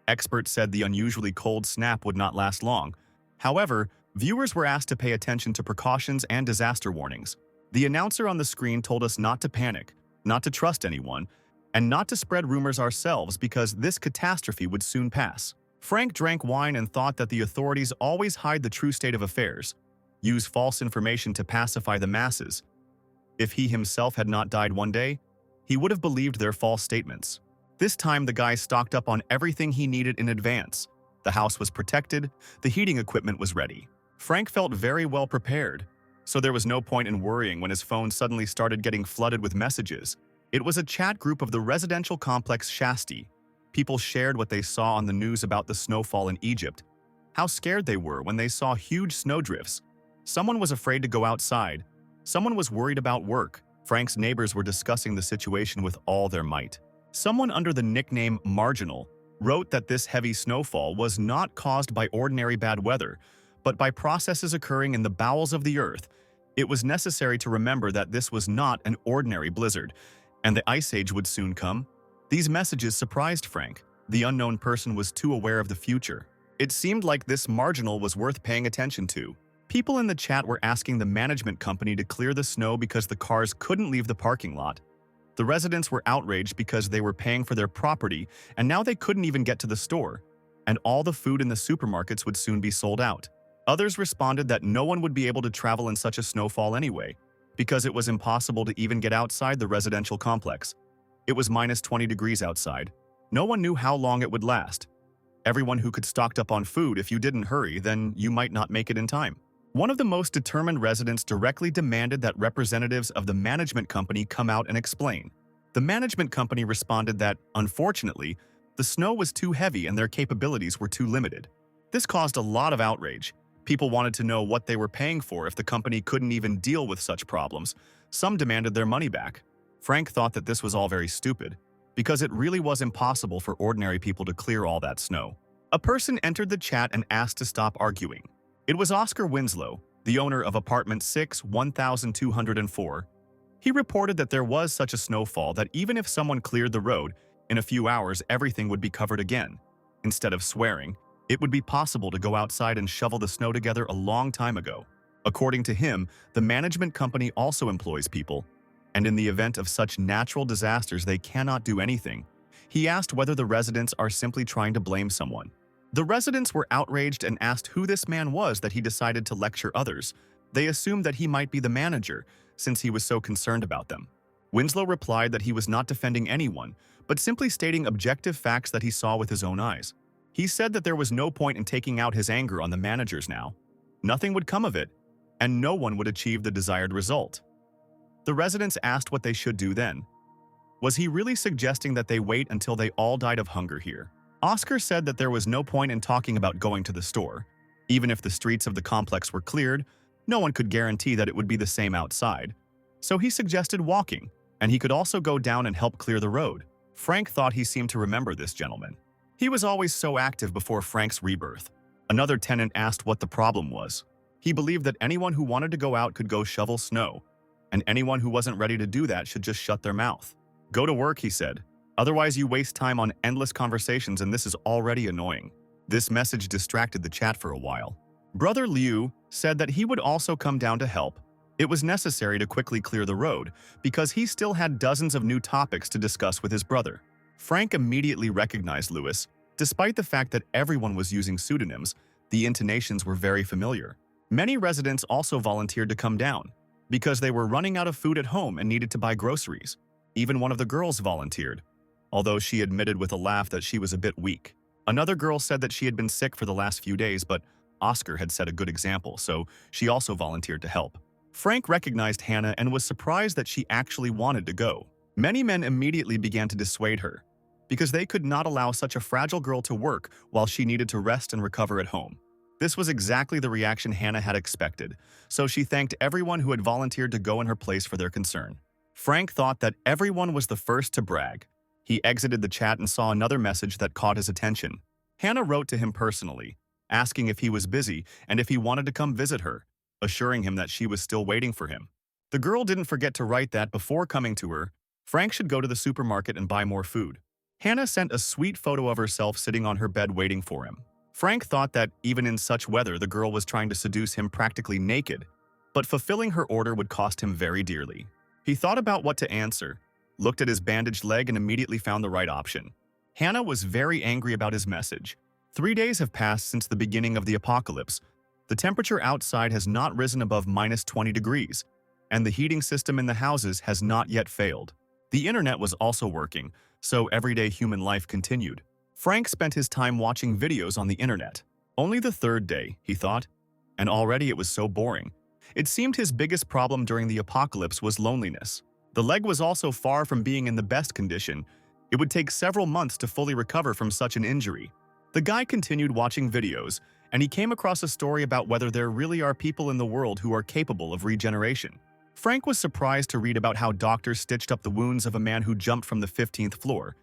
Experts said the unusually cold snap would not last long. However, viewers were asked to pay attention to precautions and disaster warnings. The announcer on the screen told us not to panic, not to trust anyone, and not to spread rumors ourselves because this catastrophe would soon pass. Frank drank wine and thought that the authorities always hide the true state of affairs, use false information to pacify the masses. If he himself had not died one day, he would have believed their false statements. This time, the guy stocked up on everything he needed in advance. The house was protected, the heating equipment was ready. Frank felt very well prepared, so there was no point in worrying when his phone suddenly started getting flooded with messages. It was a chat group of the residential complex Shasti. People shared what they saw on the news about the snowfall in Egypt, how scared they were when they saw huge snowdrifts. Someone was afraid to go outside. Someone was worried about work. Frank's neighbors were discussing the situation with all their might. Someone under the nickname Marginal wrote that this heavy snowfall was not caused by ordinary bad weather, but by processes occurring in the bowels of the earth. It was necessary to remember that this was not an ordinary blizzard, and the ice age would soon come. These messages surprised Frank. The unknown person was too aware of the future. It seemed like this marginal was worth paying attention to. People in the chat were asking the management company to clear the snow because the cars couldn't leave the parking lot. The residents were outraged because they were paying for their property and now they couldn't even get to the store, and all the food in the supermarkets would soon be sold out. Others responded that no one would be able to travel in such a snowfall anyway, because it was impossible to even get outside the residential complex. It was minus 20 degrees outside. No one knew how long it would last. Everyone who could stocked up on food. If you didn't hurry, then you might not make it in time. One of the most determined residents directly demanded that representatives of the management company come out and explain. The management company responded that, unfortunately, the snow was too heavy and their capabilities were too limited. This caused a lot of outrage. People wanted to know what they were paying for if the company couldn't even deal with such problems. Some demanded their money back. Frank thought that this was all very stupid, because it really was impossible for ordinary people to clear all that snow. A person entered the chat and asked to stop arguing. It was Oscar Winslow, the owner of Apartment 6, 1204. He reported that there was such a snowfall that even if someone cleared the road, in a few hours everything would be covered again. Instead of swearing, it would be possible to go outside and shovel the snow together a long time ago. According to him, the management company also employs people, and in the event of such natural disasters they cannot do anything. He asked whether the residents are simply trying to blame someone. The residents were outraged and asked who this man was that he decided to lecture others. They assumed that he might be the manager, since he was so concerned about them. Winslow replied that he was not defending anyone, but simply stating objective facts that he saw with his own eyes. He said that there was no point in taking out his anger on the managers now. Nothing would come of it, and no one would achieve the desired result. The residents asked what they should do then. Was he really suggesting that they wait until they all died of hunger here? Oscar said that there was no point in talking about going to the store. Even if the streets of the complex were cleared, no one could guarantee that it would be the same outside. So he suggested walking, and he could also go down and help clear the road. Frank thought he seemed to remember this gentleman. He was always so active before Frank's rebirth. Another tenant asked what the problem was. He believed that anyone who wanted to go out could go shovel snow, and anyone who wasn't ready to do that should just shut their mouth. Go to work, he said. Otherwise you waste time on endless conversations and this is already annoying. This message distracted the chat for a while. Brother Liu said that he would also come down to help. It was necessary to quickly clear the road because he still had dozens of new topics to discuss with his brother. Frank immediately recognized Lewis. Despite the fact that everyone was using pseudonyms, the intonations were very familiar. Many residents also volunteered to come down because they were running out of food at home and needed to buy groceries. Even one of the girls volunteered, although she admitted with a laugh that she was a bit weak. Another girl said that she had been sick for the last few days, but Oscar had set a good example, so she also volunteered to help. Frank recognized Hannah and was surprised that she actually wanted to go. Many men immediately began to dissuade her, because they could not allow such a fragile girl to work while she needed to rest and recover at home. This was exactly the reaction Hannah had expected, so she thanked everyone who had volunteered to go in her place for their concern. Frank thought that everyone was the first to brag. He exited the chat and saw another message that caught his attention. Hannah wrote to him personally, asking if he was busy and if he wanted to come visit her, assuring him that she was still waiting for him. The girl didn't forget to write that before coming to her, Frank should go to the supermarket and buy more food. Hannah sent a sweet photo of herself sitting on her bed waiting for him. Frank thought that even in such weather the girl was trying to seduce him practically naked, but fulfilling her order would cost him very dearly. He thought about what to answer, looked at his bandaged leg and immediately found the right option. Hannah was very angry about his message. 3 days have passed since the beginning of the apocalypse. The temperature outside has not risen above minus 20 degrees, and the heating system in the houses has not yet failed. The internet was also working, so everyday human life continued. Frank spent his time watching videos on the internet. Only the third day, he thought, and already it was so boring. It seemed his biggest problem during the apocalypse was loneliness. The leg was also far from being in the best condition. It would take several months to fully recover from such an injury. The guy continued watching videos, and he came across a story about whether there really are people in the world who are capable of regeneration. Frank was surprised to read about how doctors stitched up the wounds of a man who jumped from the 15th floor,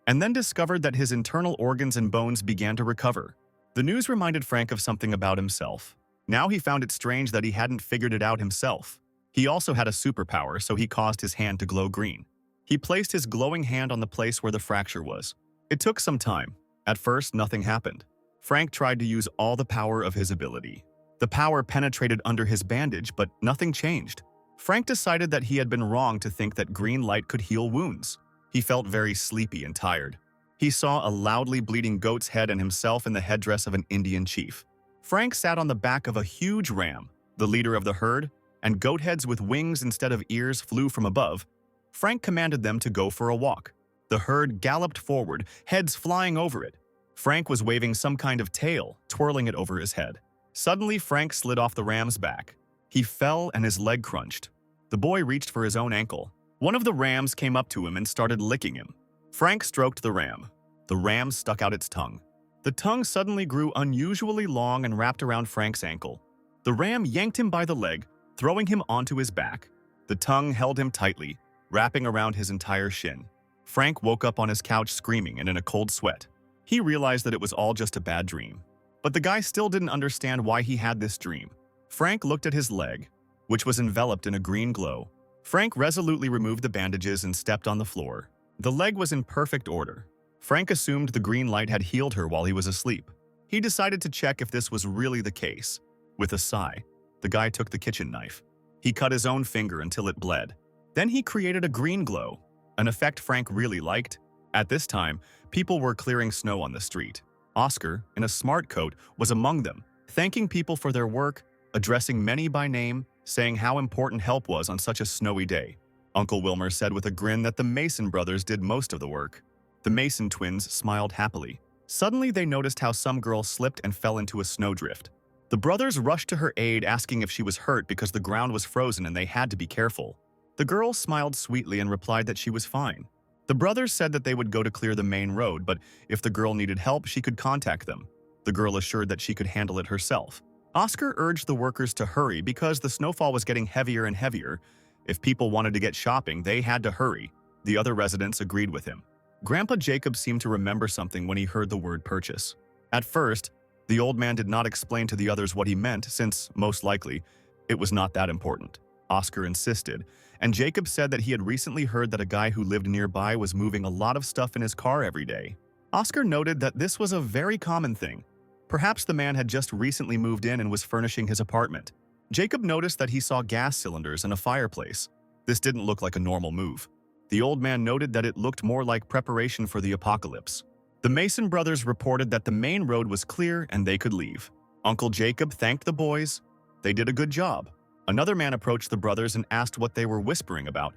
and then discovered that his internal organs and bones began to recover. The news reminded Frank of something about himself. Now he found it strange that he hadn't figured it out himself. He also had a superpower, so he caused his hand to glow green. He placed his glowing hand on the place where the fracture was. It took some time. At first, nothing happened. Frank tried to use all the power of his ability. The power penetrated under his bandage, but nothing changed. Frank decided that he had been wrong to think that green light could heal wounds. He felt very sleepy and tired. He saw a loudly bleeding goat's head and himself in the headdress of an Indian chief. Frank sat on the back of a huge ram, the leader of the herd, and goat heads with wings instead of ears flew from above. Frank commanded them to go for a walk. The herd galloped forward, heads flying over it. Frank was waving some kind of tail, twirling it over his head. Suddenly, Frank slid off the ram's back. He fell and his leg crunched. The boy reached for his own ankle. One of the rams came up to him and started licking him. Frank stroked the ram. The ram stuck out its tongue. The tongue suddenly grew unusually long and wrapped around Frank's ankle. The ram yanked him by the leg, throwing him onto his back. The tongue held him tightly, wrapping around his entire shin. Frank woke up on his couch screaming and in a cold sweat. He realized that it was all just a bad dream. But the guy still didn't understand why he had this dream. Frank looked at his leg, which was enveloped in a green glow. Frank resolutely removed the bandages and stepped on the floor. The leg was in perfect order. Frank assumed the green light had healed her while he was asleep. He decided to check if this was really the case. With a sigh, the guy took the kitchen knife. He cut his own finger until it bled. Then he created a green glow, an effect Frank really liked. At this time, people were clearing snow on the street. Oscar, in a smart coat, was among them, thanking people for their work, addressing many by name, saying how important help was on such a snowy day. Uncle Wilmer said with a grin that the Mason brothers did most of the work. The Mason twins smiled happily. Suddenly, they noticed how some girl slipped and fell into a snowdrift. The brothers rushed to her aid, asking if she was hurt because the ground was frozen and they had to be careful. The girl smiled sweetly and replied that she was fine. The brothers said that they would go to clear the main road, but if the girl needed help, she could contact them. The girl assured that she could handle it herself. Oscar urged the workers to hurry because the snowfall was getting heavier and heavier. If people wanted to get shopping, they had to hurry. The other residents agreed with him. Grandpa Jacob seemed to remember something when he heard the word purchase. At first, the old man did not explain to the others what he meant since, most likely, it was not that important. Oscar insisted, and Jacob said that he had recently heard that a guy who lived nearby was moving a lot of stuff in his car every day. Oscar noted that this was a very common thing. Perhaps the man had just recently moved in and was furnishing his apartment. Jacob noticed that he saw gas cylinders and a fireplace. This didn't look like a normal move. The old man noted that it looked more like preparation for the apocalypse. The Mason brothers reported that the main road was clear and they could leave. Uncle Jacob thanked the boys. They did a good job. Another man approached the brothers and asked what they were whispering about.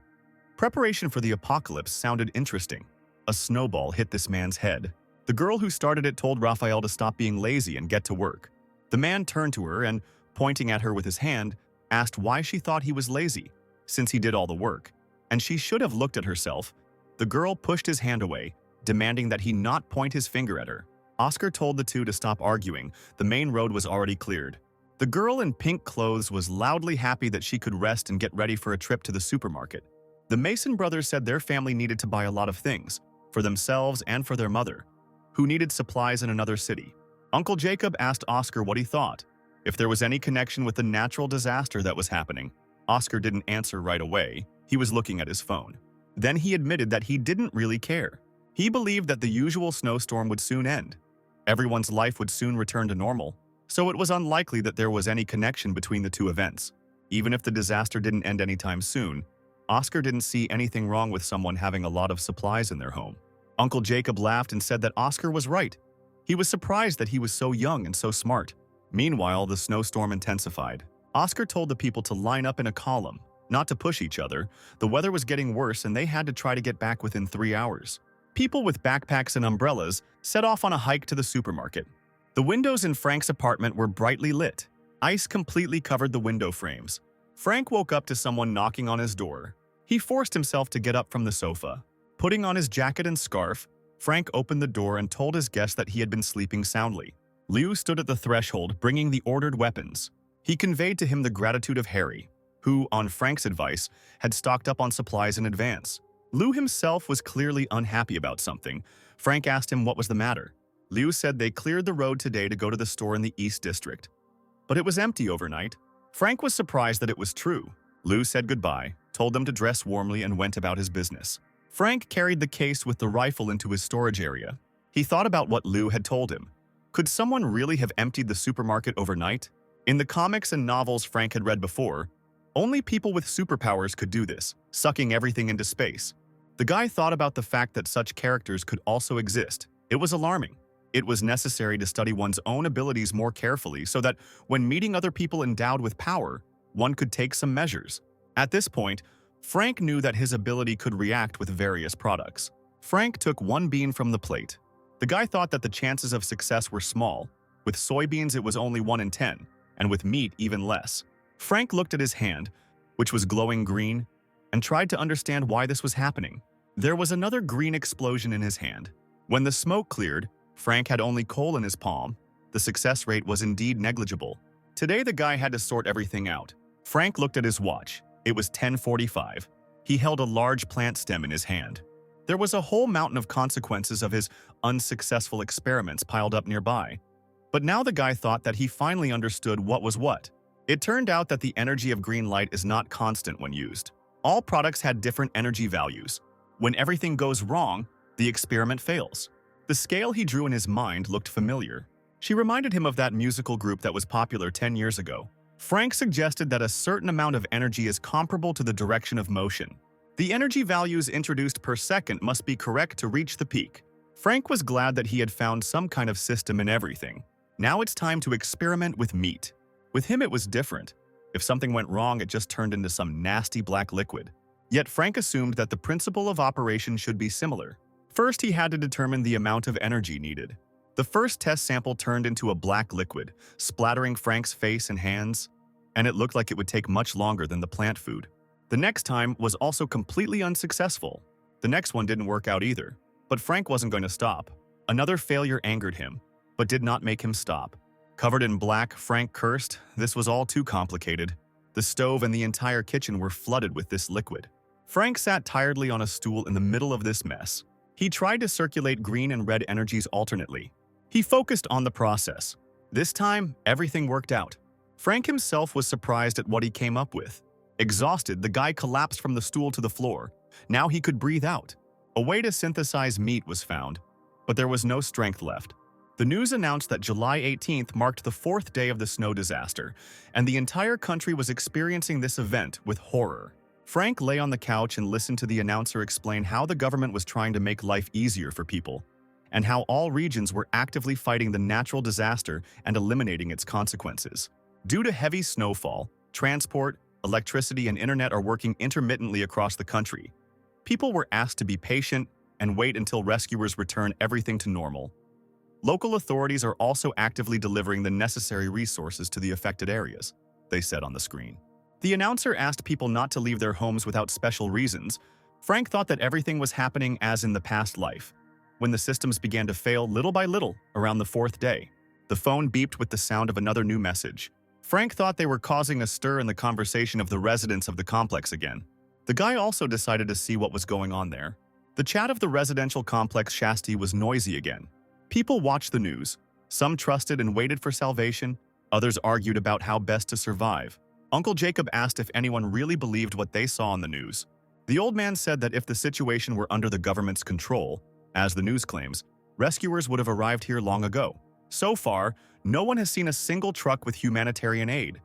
Preparation for the apocalypse sounded interesting. A snowball hit this man's head. The girl who started it told Raphael to stop being lazy and get to work. The man turned to her and, pointing at her with his hand, asked why she thought he was lazy, since he did all the work, and she should have looked at herself. The girl pushed his hand away, demanding that he not point his finger at her. Oscar told the two to stop arguing. The main road was already cleared. The girl in pink clothes was loudly happy that she could rest and get ready for a trip to the supermarket. The Mason brothers said their family needed to buy a lot of things, for themselves and for their mother, who needed supplies in another city. Uncle Jacob asked Oscar what he thought, if there was any connection with the natural disaster that was happening. Oscar didn't answer right away. He was looking at his phone. Then he admitted that he didn't really care. He believed that the usual snowstorm would soon end. Everyone's life would soon return to normal, so it was unlikely that there was any connection between the two events. Even if the disaster didn't end anytime soon, Oscar didn't see anything wrong with someone having a lot of supplies in their home. Uncle Jacob laughed and said that Oscar was right. He was surprised that he was so young and so smart. Meanwhile, the snowstorm intensified. Oscar told the people to line up in a column, not to push each other. The weather was getting worse and they had to try to get back within 3 hours. People with backpacks and umbrellas set off on a hike to the supermarket. The windows in Frank's apartment were brightly lit. Ice completely covered the window frames. Frank woke up to someone knocking on his door. He forced himself to get up from the sofa. Putting on his jacket and scarf, Frank opened the door and told his guest that he had been sleeping soundly. Liu stood at the threshold, bringing the ordered weapons. He conveyed to him the gratitude of Harry, who, on Frank's advice, had stocked up on supplies in advance. Liu himself was clearly unhappy about something. Frank asked him what was the matter. Liu said they cleared the road today to go to the store in the East District. But it was empty overnight. Frank was surprised that it was true. Liu said goodbye, told them to dress warmly and went about his business. Frank carried the case with the rifle into his storage area. He thought about what Lou had told him. Could someone really have emptied the supermarket overnight? In the comics and novels Frank had read before, only people with superpowers could do this, sucking everything into space. The guy thought about the fact that such characters could also exist. It was alarming. It was necessary to study one's own abilities more carefully so that when meeting other people endowed with power, one could take some measures. At this point, Frank knew that his ability could react with various products. Frank took one bean from the plate. The guy thought that the chances of success were small. With soybeans it was only 1 in 10, and with meat even less. Frank looked at his hand, which was glowing green, and tried to understand why this was happening. There was another green explosion in his hand. When the smoke cleared, Frank had only coal in his palm. The success rate was indeed negligible. Today the guy had to sort everything out. Frank looked at his watch. It was 10:45. He held a large plant stem in his hand. There was a whole mountain of consequences of his unsuccessful experiments piled up nearby. But now the guy thought that he finally understood what was what. It turned out that the energy of green light is not constant when used. All products had different energy values. When everything goes wrong, the experiment fails. The scale he drew in his mind looked familiar. She reminded him of that musical group that was popular 10 years ago. Frank suggested that a certain amount of energy is comparable to the direction of motion. The energy values introduced per second must be correct to reach the peak. Frank was glad that he had found some kind of system in everything. Now it's time to experiment with meat. With him it was different. If something went wrong, it just turned into some nasty black liquid. Yet Frank assumed that the principle of operation should be similar. First, he had to determine the amount of energy needed. The first test sample turned into a black liquid, splattering Frank's face and hands, and it looked like it would take much longer than the plant food. The next time was also completely unsuccessful. The next one didn't work out either, but Frank wasn't going to stop. Another failure angered him, but did not make him stop. Covered in black, Frank cursed. This was all too complicated. The stove and the entire kitchen were flooded with this liquid. Frank sat tiredly on a stool in the middle of this mess. He tried to circulate green and red energies alternately. He focused on the process. This time, everything worked out. Frank himself was surprised at what he came up with. Exhausted, the guy collapsed from the stool to the floor. Now he could breathe out. A way to synthesize meat was found, but there was no strength left. The news announced that July 18th marked the 4th day of the snow disaster, and the entire country was experiencing this event with horror. Frank lay on the couch and listened to the announcer explain how the government was trying to make life easier for people, and how all regions were actively fighting the natural disaster and eliminating its consequences. Due to heavy snowfall, transport, electricity, and internet are working intermittently across the country. People were asked to be patient and wait until rescuers return everything to normal. Local authorities are also actively delivering the necessary resources to the affected areas, they said on the screen. The announcer asked people not to leave their homes without special reasons. Frank thought that everything was happening as in the past life. When the systems began to fail little by little around the 4th day, the phone beeped with the sound of another new message. Frank thought they were causing a stir in the conversation of the residents of the complex again. The guy also decided to see what was going on there. The chat of the residential complex Shasti was noisy again. People watched the news. Some trusted and waited for salvation. Others argued about how best to survive. Uncle Jacob asked if anyone really believed what they saw on the news. The old man said that if the situation were under the government's control, as the news claims, rescuers would have arrived here long ago. So far, no one has seen a single truck with humanitarian aid.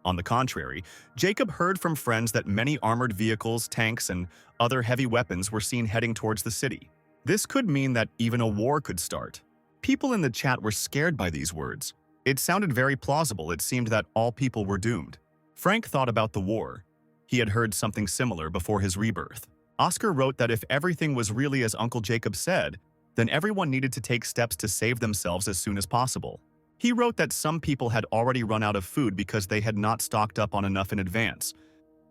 On the contrary, Jacob heard from friends that many armored vehicles, tanks, and other heavy weapons were seen heading towards the city. This could mean that even a war could start. People in the chat were scared by these words. It sounded very plausible. It seemed that all people were doomed. Frank thought about the war. He had heard something similar before his rebirth. Oscar wrote that if everything was really as Uncle Jacob said, then everyone needed to take steps to save themselves as soon as possible. He wrote that some people had already run out of food because they had not stocked up on enough in advance,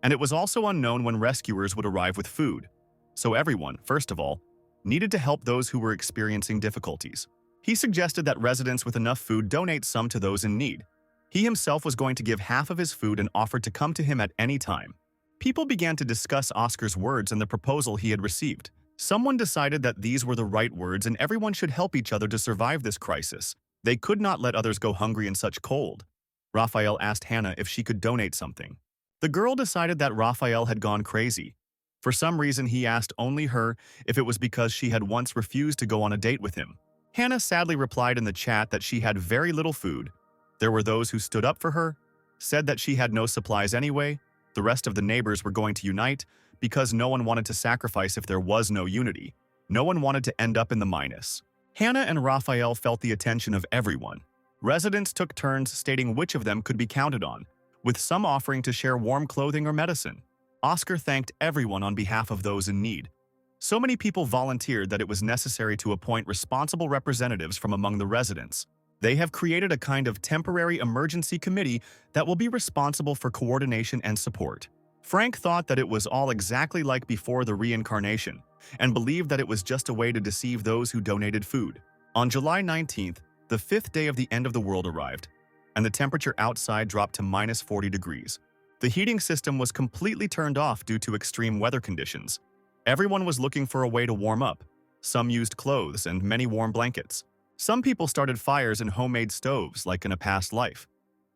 and it was also unknown when rescuers would arrive with food. So everyone, first of all, needed to help those who were experiencing difficulties. He suggested that residents with enough food donate some to those in need. He himself was going to give half of his food and offered to come to him at any time. People began to discuss Oscar's words and the proposal he had received. Someone decided that these were the right words and everyone should help each other to survive this crisis. They could not let others go hungry in such cold. Raphael asked Hannah if she could donate something. The girl decided that Raphael had gone crazy. For some reason, he asked only her if it was because she had once refused to go on a date with him. Hannah sadly replied in the chat that she had very little food. There were those who stood up for her, said that she had no supplies anyway. The rest of the neighbors were going to unite because no one wanted to sacrifice if there was no unity. No one wanted to end up in the minus. Hannah and Raphael felt the attention of everyone. Residents took turns stating which of them could be counted on, with some offering to share warm clothing or medicine. Oscar thanked everyone on behalf of those in need. So many people volunteered that it was necessary to appoint responsible representatives from among the residents. They have created a kind of temporary emergency committee that will be responsible for coordination and support. Frank thought that it was all exactly like before the reincarnation, and believed that it was just a way to deceive those who donated food. On July 19th, the 5th day of the end of the world arrived, and the temperature outside dropped to minus 40 degrees. The heating system was completely turned off due to extreme weather conditions. Everyone was looking for a way to warm up. Some used clothes and many warm blankets. Some people started fires in homemade stoves like in a past life,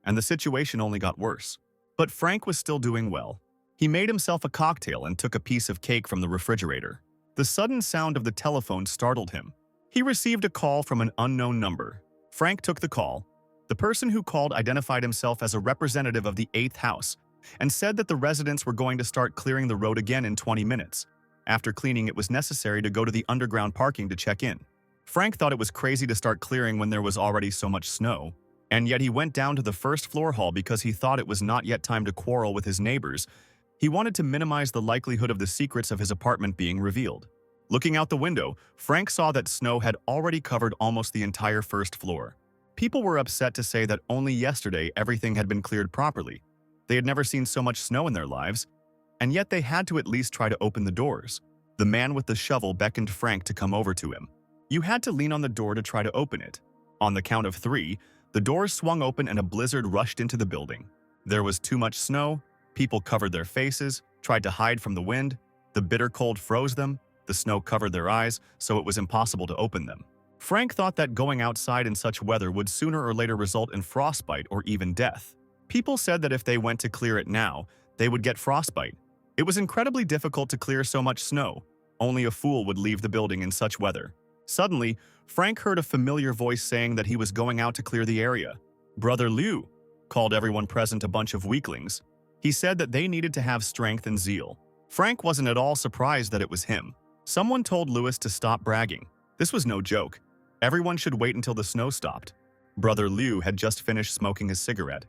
and the situation only got worse. But Frank was still doing well. He made himself a cocktail and took a piece of cake from the refrigerator. The sudden sound of the telephone startled him. He received a call from an unknown number. Frank took the call. The person who called identified himself as a representative of the 8th house and said that the residents were going to start clearing the road again in 20 minutes. After cleaning, it was necessary to go to the underground parking to check in. Frank thought it was crazy to start clearing when there was already so much snow, and yet he went down to the first floor hall because he thought it was not yet time to quarrel with his neighbors. He wanted to minimize the likelihood of the secrets of his apartment being revealed. Looking out the window, Frank saw that snow had already covered almost the entire first floor. People were upset to say that only yesterday everything had been cleared properly. They had never seen so much snow in their lives, and yet they had to at least try to open the doors. The man with the shovel beckoned Frank to come over to him. You had to lean on the door to try to open it. On the count of 3, the doors swung open and a blizzard rushed into the building. There was too much snow. People covered their faces, tried to hide from the wind. The bitter cold froze them. The snow covered their eyes, so it was impossible to open them. Frank thought that going outside in such weather would sooner or later result in frostbite or even death. People said that if they went to clear it now, they would get frostbite. It was incredibly difficult to clear so much snow. Only a fool would leave the building in such weather. Suddenly, Frank heard a familiar voice saying that he was going out to clear the area. Brother Liu called everyone present a bunch of weaklings. He said that they needed to have strength and zeal. Frank wasn't at all surprised that it was him. Someone told Lewis to stop bragging. This was no joke. Everyone should wait until the snow stopped. Brother Liu had just finished smoking his cigarette.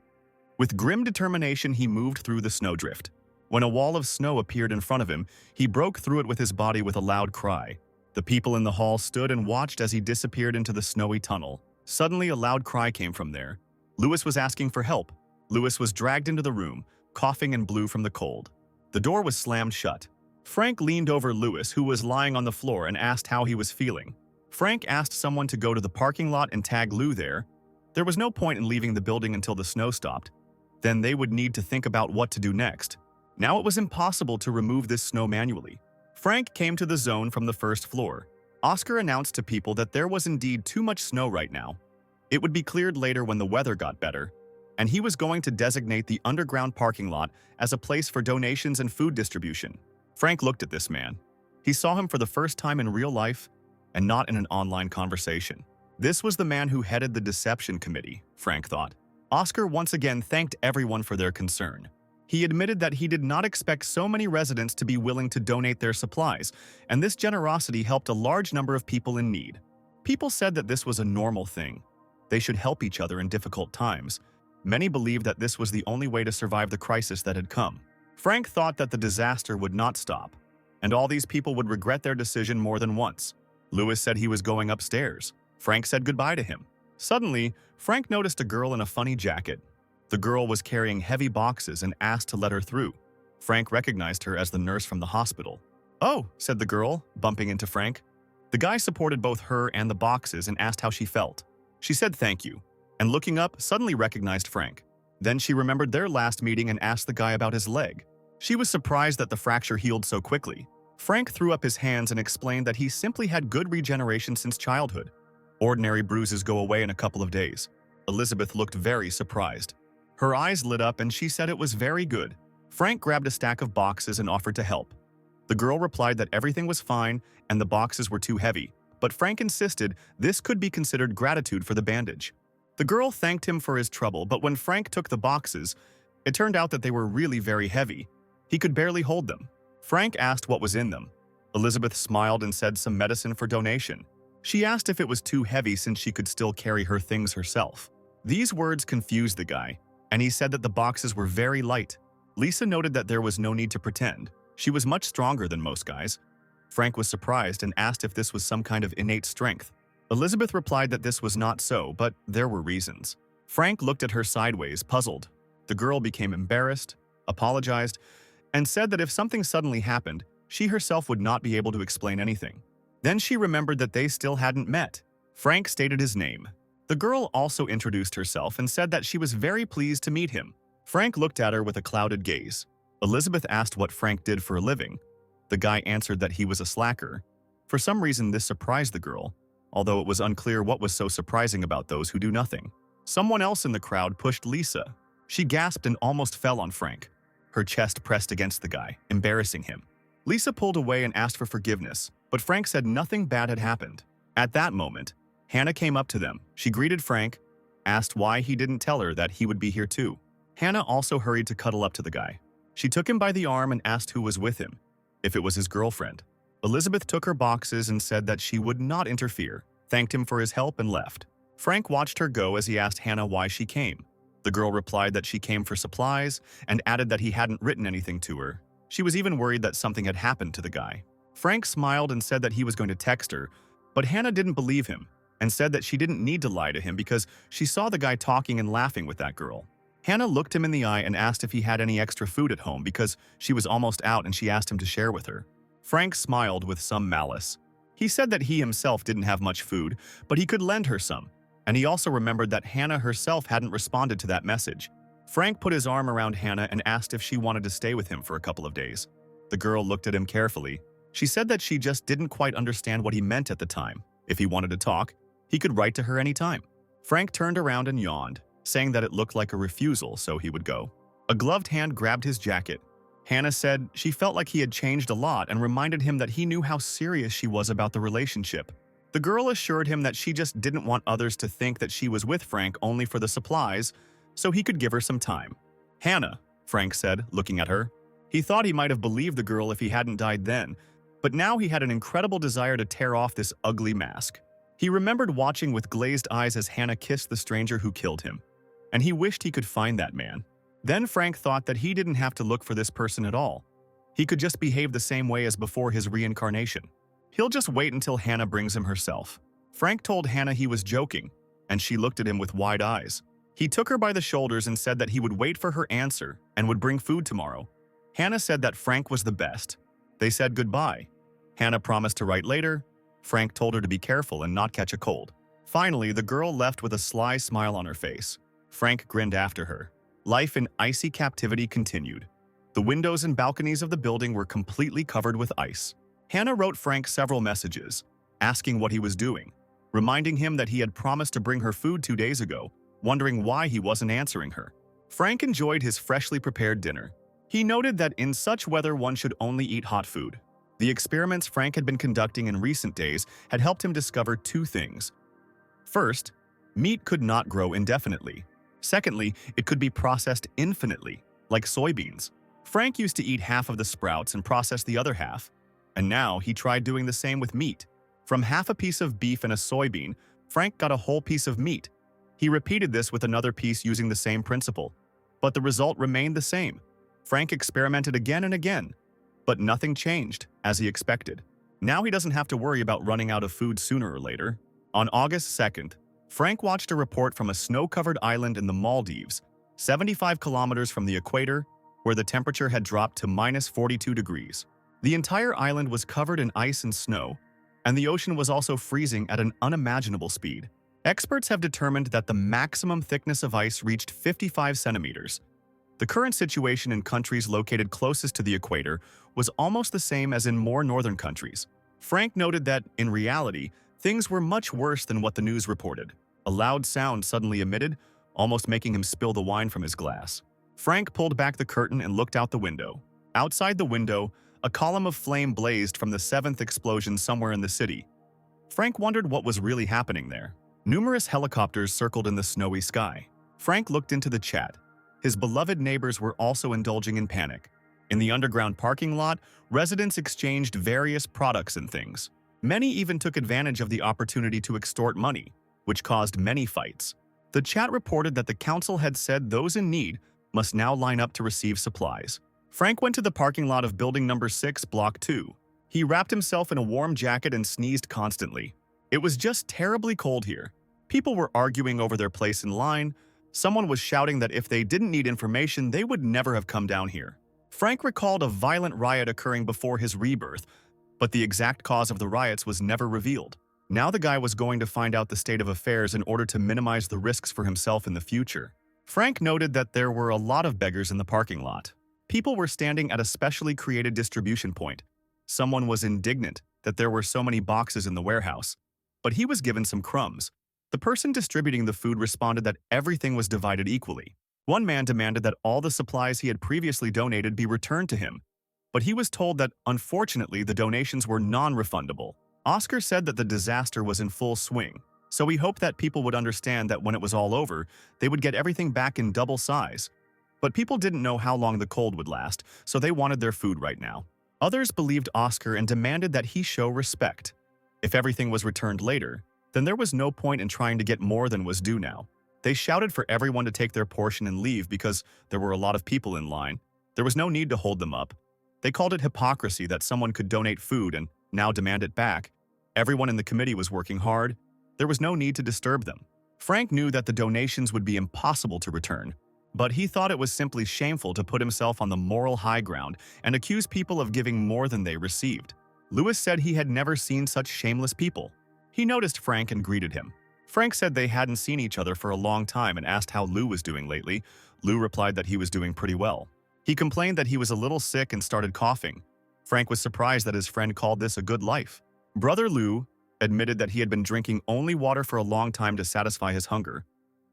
With grim determination, he moved through the snowdrift. When a wall of snow appeared in front of him, he broke through it with his body with a loud cry. The people in the hall stood and watched as he disappeared into the snowy tunnel. Suddenly, a loud cry came from there. Lewis was asking for help. Lewis was dragged into the room, coughing and blue from the cold. The door was slammed shut. Frank leaned over Lewis, who was lying on the floor, and asked how he was feeling. Frank asked someone to go to the parking lot and tag Lou there. There was no point in leaving the building until the snow stopped. Then they would need to think about what to do next. Now it was impossible to remove this snow manually. Frank came to the zone from the first floor. Oscar announced to people that there was indeed too much snow right now. It would be cleared later when the weather got better, and he was going to designate the underground parking lot as a place for donations and food distribution. Frank looked at this man. He saw him for the first time in real life and not in an online conversation. This was the man who headed the deception committee, Frank thought. Oscar once again thanked everyone for their concern. He admitted that he did not expect so many residents to be willing to donate their supplies, and this generosity helped a large number of people in need. People said that this was a normal thing. They should help each other in difficult times. Many believed that this was the only way to survive the crisis that had come. Frank thought that the disaster would not stop, and all these people would regret their decision more than once. Lewis said he was going upstairs. Frank said goodbye to him. Suddenly, Frank noticed a girl in a funny jacket. The girl was carrying heavy boxes and asked to let her through. Frank recognized her as the nurse from the hospital. "Oh," said the girl, bumping into Frank. The guy supported both her and the boxes and asked how she felt. She said thank you, and looking up, suddenly recognized Frank. Then she remembered their last meeting and asked the guy about his leg. She was surprised that the fracture healed so quickly. Frank threw up his hands and explained that he simply had good regeneration since childhood. Ordinary bruises go away in a couple of days. Elizabeth looked very surprised. Her eyes lit up and she said it was very good. Frank grabbed a stack of boxes and offered to help. The girl replied that everything was fine and the boxes were too heavy, but Frank insisted this could be considered gratitude for the bandage. The girl thanked him for his trouble, but when Frank took the boxes, it turned out that they were really very heavy. He could barely hold them. Frank asked what was in them. Elizabeth smiled and said some medicine for donation. She asked if it was too heavy since she could still carry her things herself. These words confused the guy, and he said that the boxes were very light. Lisa noted that there was no need to pretend. She was much stronger than most guys. Frank was surprised and asked if this was some kind of innate strength. Elizabeth replied that this was not so, but there were reasons. Frank looked at her sideways, puzzled. The girl became embarrassed, apologized, and said that if something suddenly happened, she herself would not be able to explain anything. Then she remembered that they still hadn't met. Frank stated his name. The girl also introduced herself and said that she was very pleased to meet him. Frank looked at her with a clouded gaze. Elizabeth asked what Frank did for a living. The guy answered that he was a slacker. For some reason, this surprised the girl, although it was unclear what was so surprising about those who do nothing. Someone else in the crowd pushed Lisa. She gasped and almost fell on Frank. Her chest pressed against the guy, embarrassing him. Lisa pulled away and asked for forgiveness, but Frank said nothing bad had happened. At that moment, Hannah came up to them. She greeted Frank, asked why he didn't tell her that he would be here too. Hannah also hurried to cuddle up to the guy. She took him by the arm and asked who was with him, if it was his girlfriend. Elizabeth took her boxes and said that she would not interfere, thanked him for his help and left. Frank watched her go as he asked Hannah why she came. The girl replied that she came for supplies and added that he hadn't written anything to her. She was even worried that something had happened to the guy. Frank smiled and said that he was going to text her, but Hannah didn't believe him and said that she didn't need to lie to him because she saw the guy talking and laughing with that girl. Hannah looked him in the eye and asked if he had any extra food at home because she was almost out and she asked him to share with her. Frank smiled with some malice. He said that he himself didn't have much food, but he could lend her some, and he also remembered that Hannah herself hadn't responded to that message. Frank put his arm around Hannah and asked if she wanted to stay with him for a couple of days. The girl looked at him carefully. She said that she just didn't quite understand what he meant at the time. If he wanted to talk, he could write to her anytime. Frank turned around and yawned, saying that it looked like a refusal, so he would go. A gloved hand grabbed his jacket. Hannah said she felt like he had changed a lot and reminded him that he knew how serious she was about the relationship. The girl assured him that she just didn't want others to think that she was with Frank only for the supplies, so he could give her some time. Hannah, Frank said, looking at her. He thought he might have believed the girl if he hadn't died then, but now he had an incredible desire to tear off this ugly mask. He remembered watching with glazed eyes as Hannah kissed the stranger who killed him, and he wished he could find that man. Then Frank thought that he didn't have to look for this person at all. He could just behave the same way as before his reincarnation. He'll just wait until Hannah brings him herself. Frank told Hannah he was joking, and she looked at him with wide eyes. He took her by the shoulders and said that he would wait for her answer and would bring food tomorrow. Hannah said that Frank was the best. They said goodbye. Hannah promised to write later. Frank told her to be careful and not catch a cold. Finally, the girl left with a sly smile on her face. Frank grinned after her. Life in icy captivity continued. The windows and balconies of the building were completely covered with ice. Hannah wrote Frank several messages, asking what he was doing, reminding him that he had promised to bring her food 2 days ago, wondering why he wasn't answering her. Frank enjoyed his freshly prepared dinner. He noted that in such weather one should only eat hot food. The experiments Frank had been conducting in recent days had helped him discover 2 things. First, meat could not grow indefinitely. Secondly, it could be processed infinitely, like soybeans. Frank used to eat half of the sprouts and process the other half, and now he tried doing the same with meat. From half a piece of beef and a soybean, Frank got a whole piece of meat. He repeated this with another piece using the same principle, but the result remained the same. Frank experimented again and again, but nothing changed, as he expected. Now he doesn't have to worry about running out of food sooner or later. On August 2nd, Frank watched a report from a snow-covered island in the Maldives, 75 kilometers from the equator, where the temperature had dropped to minus 42 degrees. The entire island was covered in ice and snow, and the ocean was also freezing at an unimaginable speed. Experts have determined that the maximum thickness of ice reached 55 centimeters. The current situation in countries located closest to the equator was almost the same as in more northern countries. Frank noted that, in reality, things were much worse than what the news reported. A loud sound suddenly emitted, almost making him spill the wine from his glass. Frank pulled back the curtain and looked out the window. Outside the window, A column of flame blazed from the seventh explosion somewhere in the city. Frank wondered what was really happening there. Numerous helicopters circled in the snowy sky. Frank looked into the chat. His beloved neighbors were also indulging in panic. In the underground parking lot, residents exchanged various products and things. Many even took advantage of the opportunity to extort money, which caused many fights. The chat reported that the council had said those in need must now line up to receive supplies. Frank went to the parking lot of building number 6, block 2. He wrapped himself in a warm jacket and sneezed constantly. It was just terribly cold here. People were arguing over their place in line. Someone was shouting that if they didn't need information, they would never have come down here. Frank recalled a violent riot occurring before his rebirth, but the exact cause of the riots was never revealed. Now the guy was going to find out the state of affairs in order to minimize the risks for himself in the future. Frank noted that there were a lot of beggars in the parking lot. People were standing at a specially created distribution point. Someone was indignant that there were so many boxes in the warehouse, but he was given some crumbs. The person distributing the food responded that everything was divided equally. One man demanded that all the supplies he had previously donated be returned to him, but he was told that, unfortunately, the donations were non-refundable. Oscar said that the disaster was in full swing, so he hoped that people would understand that when it was all over, they would get everything back in double size. But people didn't know how long the cold would last, so they wanted their food right now. Others believed Oscar and demanded that he show respect. If everything was returned later, then there was no point in trying to get more than was due now. They shouted for everyone to take their portion and leave because there were a lot of people in line. There was no need to hold them up. They called it hypocrisy that someone could donate food and now demand it back. Everyone in the committee was working hard. There was no need to disturb them. Frank knew that the donations would be impossible to return, but he thought it was simply shameful to put himself on the moral high ground and accuse people of giving more than they received. Lewis said he had never seen such shameless people. He noticed Frank and greeted him. Frank said they hadn't seen each other for a long time and asked how Lou was doing lately. Lou replied that he was doing pretty well. He complained that he was a little sick and started coughing. Frank was surprised that his friend called this a good life. Brother Lou admitted that he had been drinking only water for a long time to satisfy his hunger.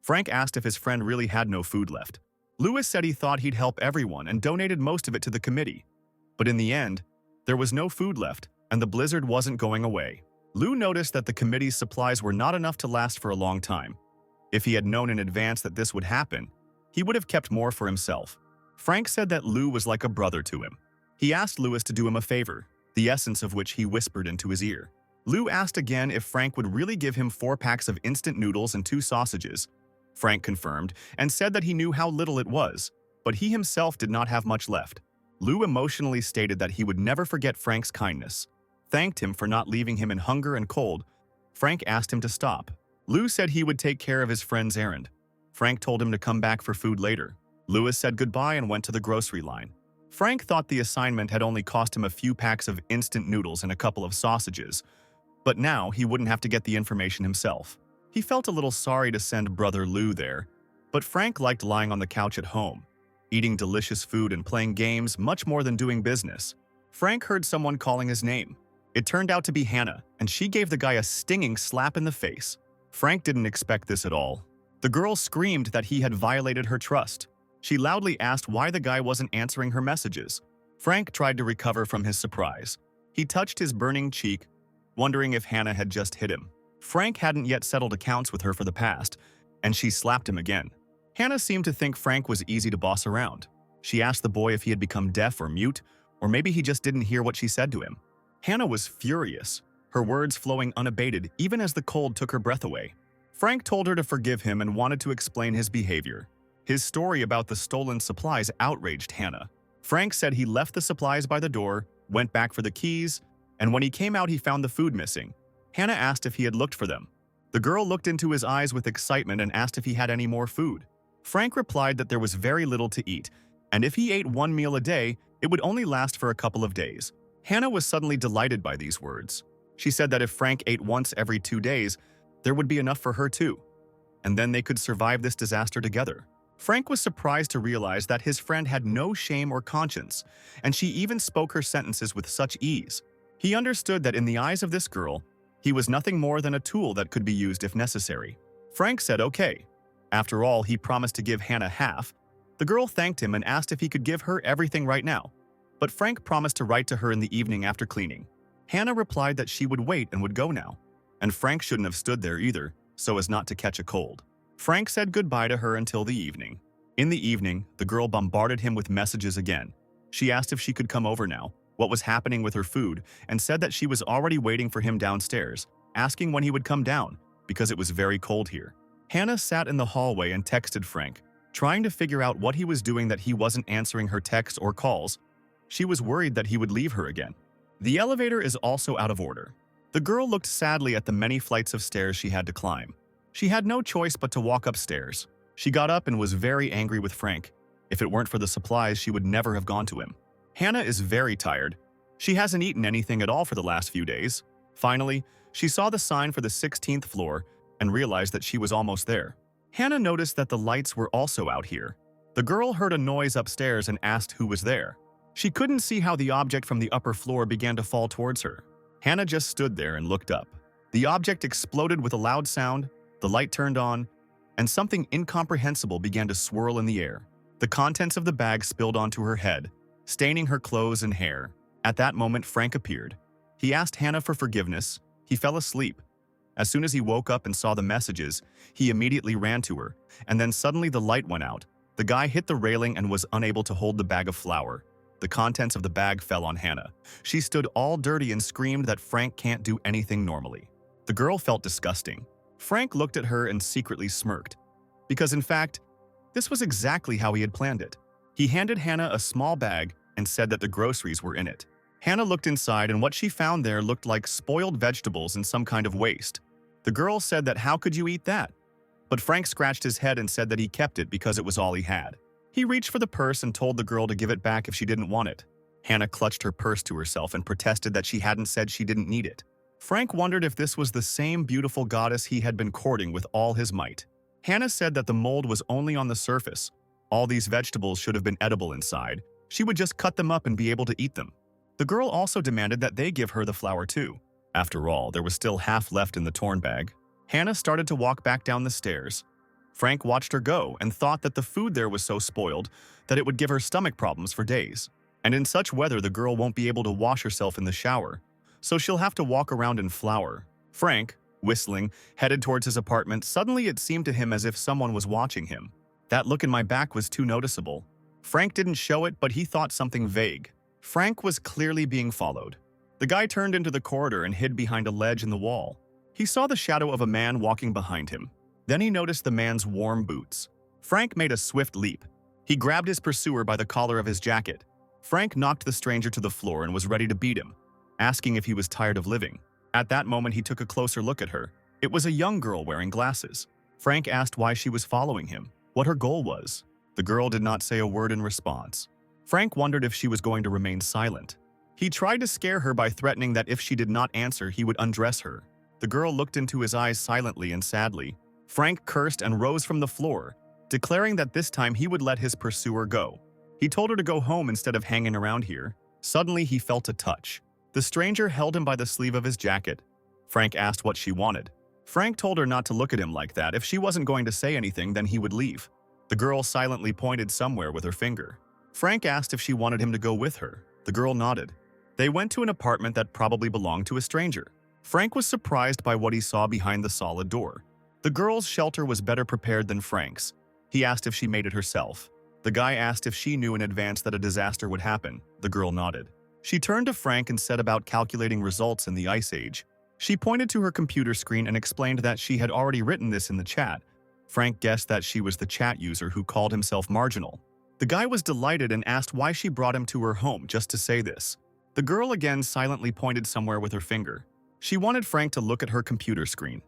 Frank asked if his friend really had no food left. Lewis said he thought he'd help everyone and donated most of it to the committee. But in the end, there was no food left, and the blizzard wasn't going away. Lou noticed that the committee's supplies were not enough to last for a long time. If he had known in advance that this would happen, he would have kept more for himself. Frank said that Lou was like a brother to him. He asked Lewis to do him a favor, the essence of which he whispered into his ear. Lou asked again if Frank would really give him 4 packs of instant noodles and 2 sausages. Frank confirmed and said that he knew how little it was, but he himself did not have much left. Lou emotionally stated that he would never forget Frank's kindness, thanked him for not leaving him in hunger and cold. Frank asked him to stop. Lou said he would take care of his friend's errand. Frank told him to come back for food later. Lewis said goodbye and went to the grocery line. Frank thought the assignment had only cost him a few packs of instant noodles and a couple of sausages, but now he wouldn't have to get the information himself. He felt a little sorry to send brother Lou there, but Frank liked lying on the couch at home, eating delicious food and playing games much more than doing business. Frank heard someone calling his name. It turned out to be Hannah, and she gave the guy a stinging slap in the face. Frank didn't expect this at all. The girl screamed that he had violated her trust. She loudly asked why the guy wasn't answering her messages. Frank tried to recover from his surprise. He touched his burning cheek, wondering if Hannah had just hit him. Frank hadn't yet settled accounts with her for the past, and she slapped him again. Hannah seemed to think Frank was easy to boss around. She asked the boy if he had become deaf or mute, or maybe he just didn't hear what she said to him. Hannah was furious, her words flowing unabated even as the cold took her breath away. Frank told her to forgive him and wanted to explain his behavior. His story about the stolen supplies outraged Hannah. Frank said he left the supplies by the door, went back for the keys, and when he came out he found the food missing. Hannah asked if he had looked for them. The girl looked into his eyes with excitement and asked if he had any more food. Frank replied that there was very little to eat, and if he ate 1 meal a day, it would only last for a couple of days. Hannah was suddenly delighted by these words. She said that if Frank ate once every 2 days, there would be enough for her too, and then they could survive this disaster together. Frank was surprised to realize that his friend had no shame or conscience, and she even spoke her sentences with such ease. He understood that in the eyes of this girl, he was nothing more than a tool that could be used if necessary. Frank said okay. After all, he promised to give Hannah half. The girl thanked him and asked if he could give her everything right now. but Frank promised to write to her in the evening after cleaning. Hannah replied that she would wait and would go now, and Frank shouldn't have stood there either, so as not to catch a cold. Frank said goodbye to her until the evening. In the evening, the girl bombarded him with messages again. She asked if she could come over now, what was happening with her food, and said that she was already waiting for him downstairs, asking when he would come down, because it was very cold here. Hannah sat in the hallway and texted Frank, trying to figure out what he was doing that he wasn't answering her texts or calls. She was worried that he would leave her again. The elevator is also out of order. The girl looked sadly at the many flights of stairs she had to climb. She had no choice but to walk upstairs. She got up and was very angry with Frank. If it weren't for the supplies, she would never have gone to him. Hannah is very tired. She hasn't eaten anything at all for the last few days. Finally, she saw the sign for the 16th floor and realized that she was almost there. Hannah noticed that the lights were also out here. The girl heard a noise upstairs and asked who was there. She couldn't see how the object from the upper floor began to fall towards her. Hannah just stood there and looked up. The object exploded with a loud sound, the light turned on, and something incomprehensible began to swirl in the air. The contents of the bag spilled onto her head, staining her clothes and hair. At that moment, Frank appeared. He asked Hannah for forgiveness. He fell asleep. As soon as he woke up and saw the messages, he immediately ran to her, and then suddenly the light went out. The guy hit the railing and was unable to hold the bag of flour. The contents of the bag fell on Hannah. She stood all dirty and screamed that Frank can't do anything normally. The girl felt disgusting. Frank looked at her and secretly smirked, because in fact, this was exactly how he had planned it. He handed Hannah a small bag and said that the groceries were in it. Hannah looked inside, and what she found there looked like spoiled vegetables and some kind of waste. The girl said that how could you eat that? But Frank scratched his head and said that he kept it because it was all he had. He reached for the purse and told the girl to give it back if she didn't want it. Hannah clutched her purse to herself and protested that she hadn't said she didn't need it. Frank wondered if this was the same beautiful goddess he had been courting with all his might. Hannah said that the mold was only on the surface. All these vegetables should have been edible inside. She would just cut them up and be able to eat them. The girl also demanded that they give her the flour too. After all, there was still half left in the torn bag. Hannah started to walk back down the stairs. Frank watched her go and thought that the food there was so spoiled that it would give her stomach problems for days. And in such weather, the girl won't be able to wash herself in the shower, so she'll have to walk around in flour. Frank, whistling, headed towards his apartment. Suddenly it seemed to him as if someone was watching him. That look in my back was too noticeable. Frank didn't show it, but he thought something vague. Frank was clearly being followed. The guy turned into the corridor and hid behind a ledge in the wall. He saw the shadow of a man walking behind him. Then he noticed the man's warm boots. Frank made a swift leap. He grabbed his pursuer by the collar of his jacket. Frank knocked the stranger to the floor and was ready to beat him, asking if he was tired of living. At that moment, he took a closer look at her. It was a young girl wearing glasses. Frank asked why she was following him, what her goal was. The girl did not say a word in response. Frank wondered if she was going to remain silent. He tried to scare her by threatening that if she did not answer, he would undress her. The girl looked into his eyes silently and sadly. Frank cursed and rose from the floor, declaring that this time he would let his pursuer go. He told her to go home instead of hanging around here. Suddenly, he felt a touch. The stranger held him by the sleeve of his jacket. Frank asked what she wanted. Frank told her not to look at him like that. If she wasn't going to say anything, then he would leave. The girl silently pointed somewhere with her finger. Frank asked if she wanted him to go with her. The girl nodded. They went to an apartment that probably belonged to a stranger. Frank was surprised by what he saw behind the solid door. The girl's shelter was better prepared than Frank's. He asked if she made it herself. The guy asked if she knew in advance that a disaster would happen. The girl nodded. She turned to Frank and said about calculating results in the Ice Age. She pointed to her computer screen and explained that she had already written this in the chat. Frank guessed that she was the chat user who called himself Marginal. The guy was delighted and asked why she brought him to her home just to say this. The girl again silently pointed somewhere with her finger. She wanted Frank to look at her computer screen.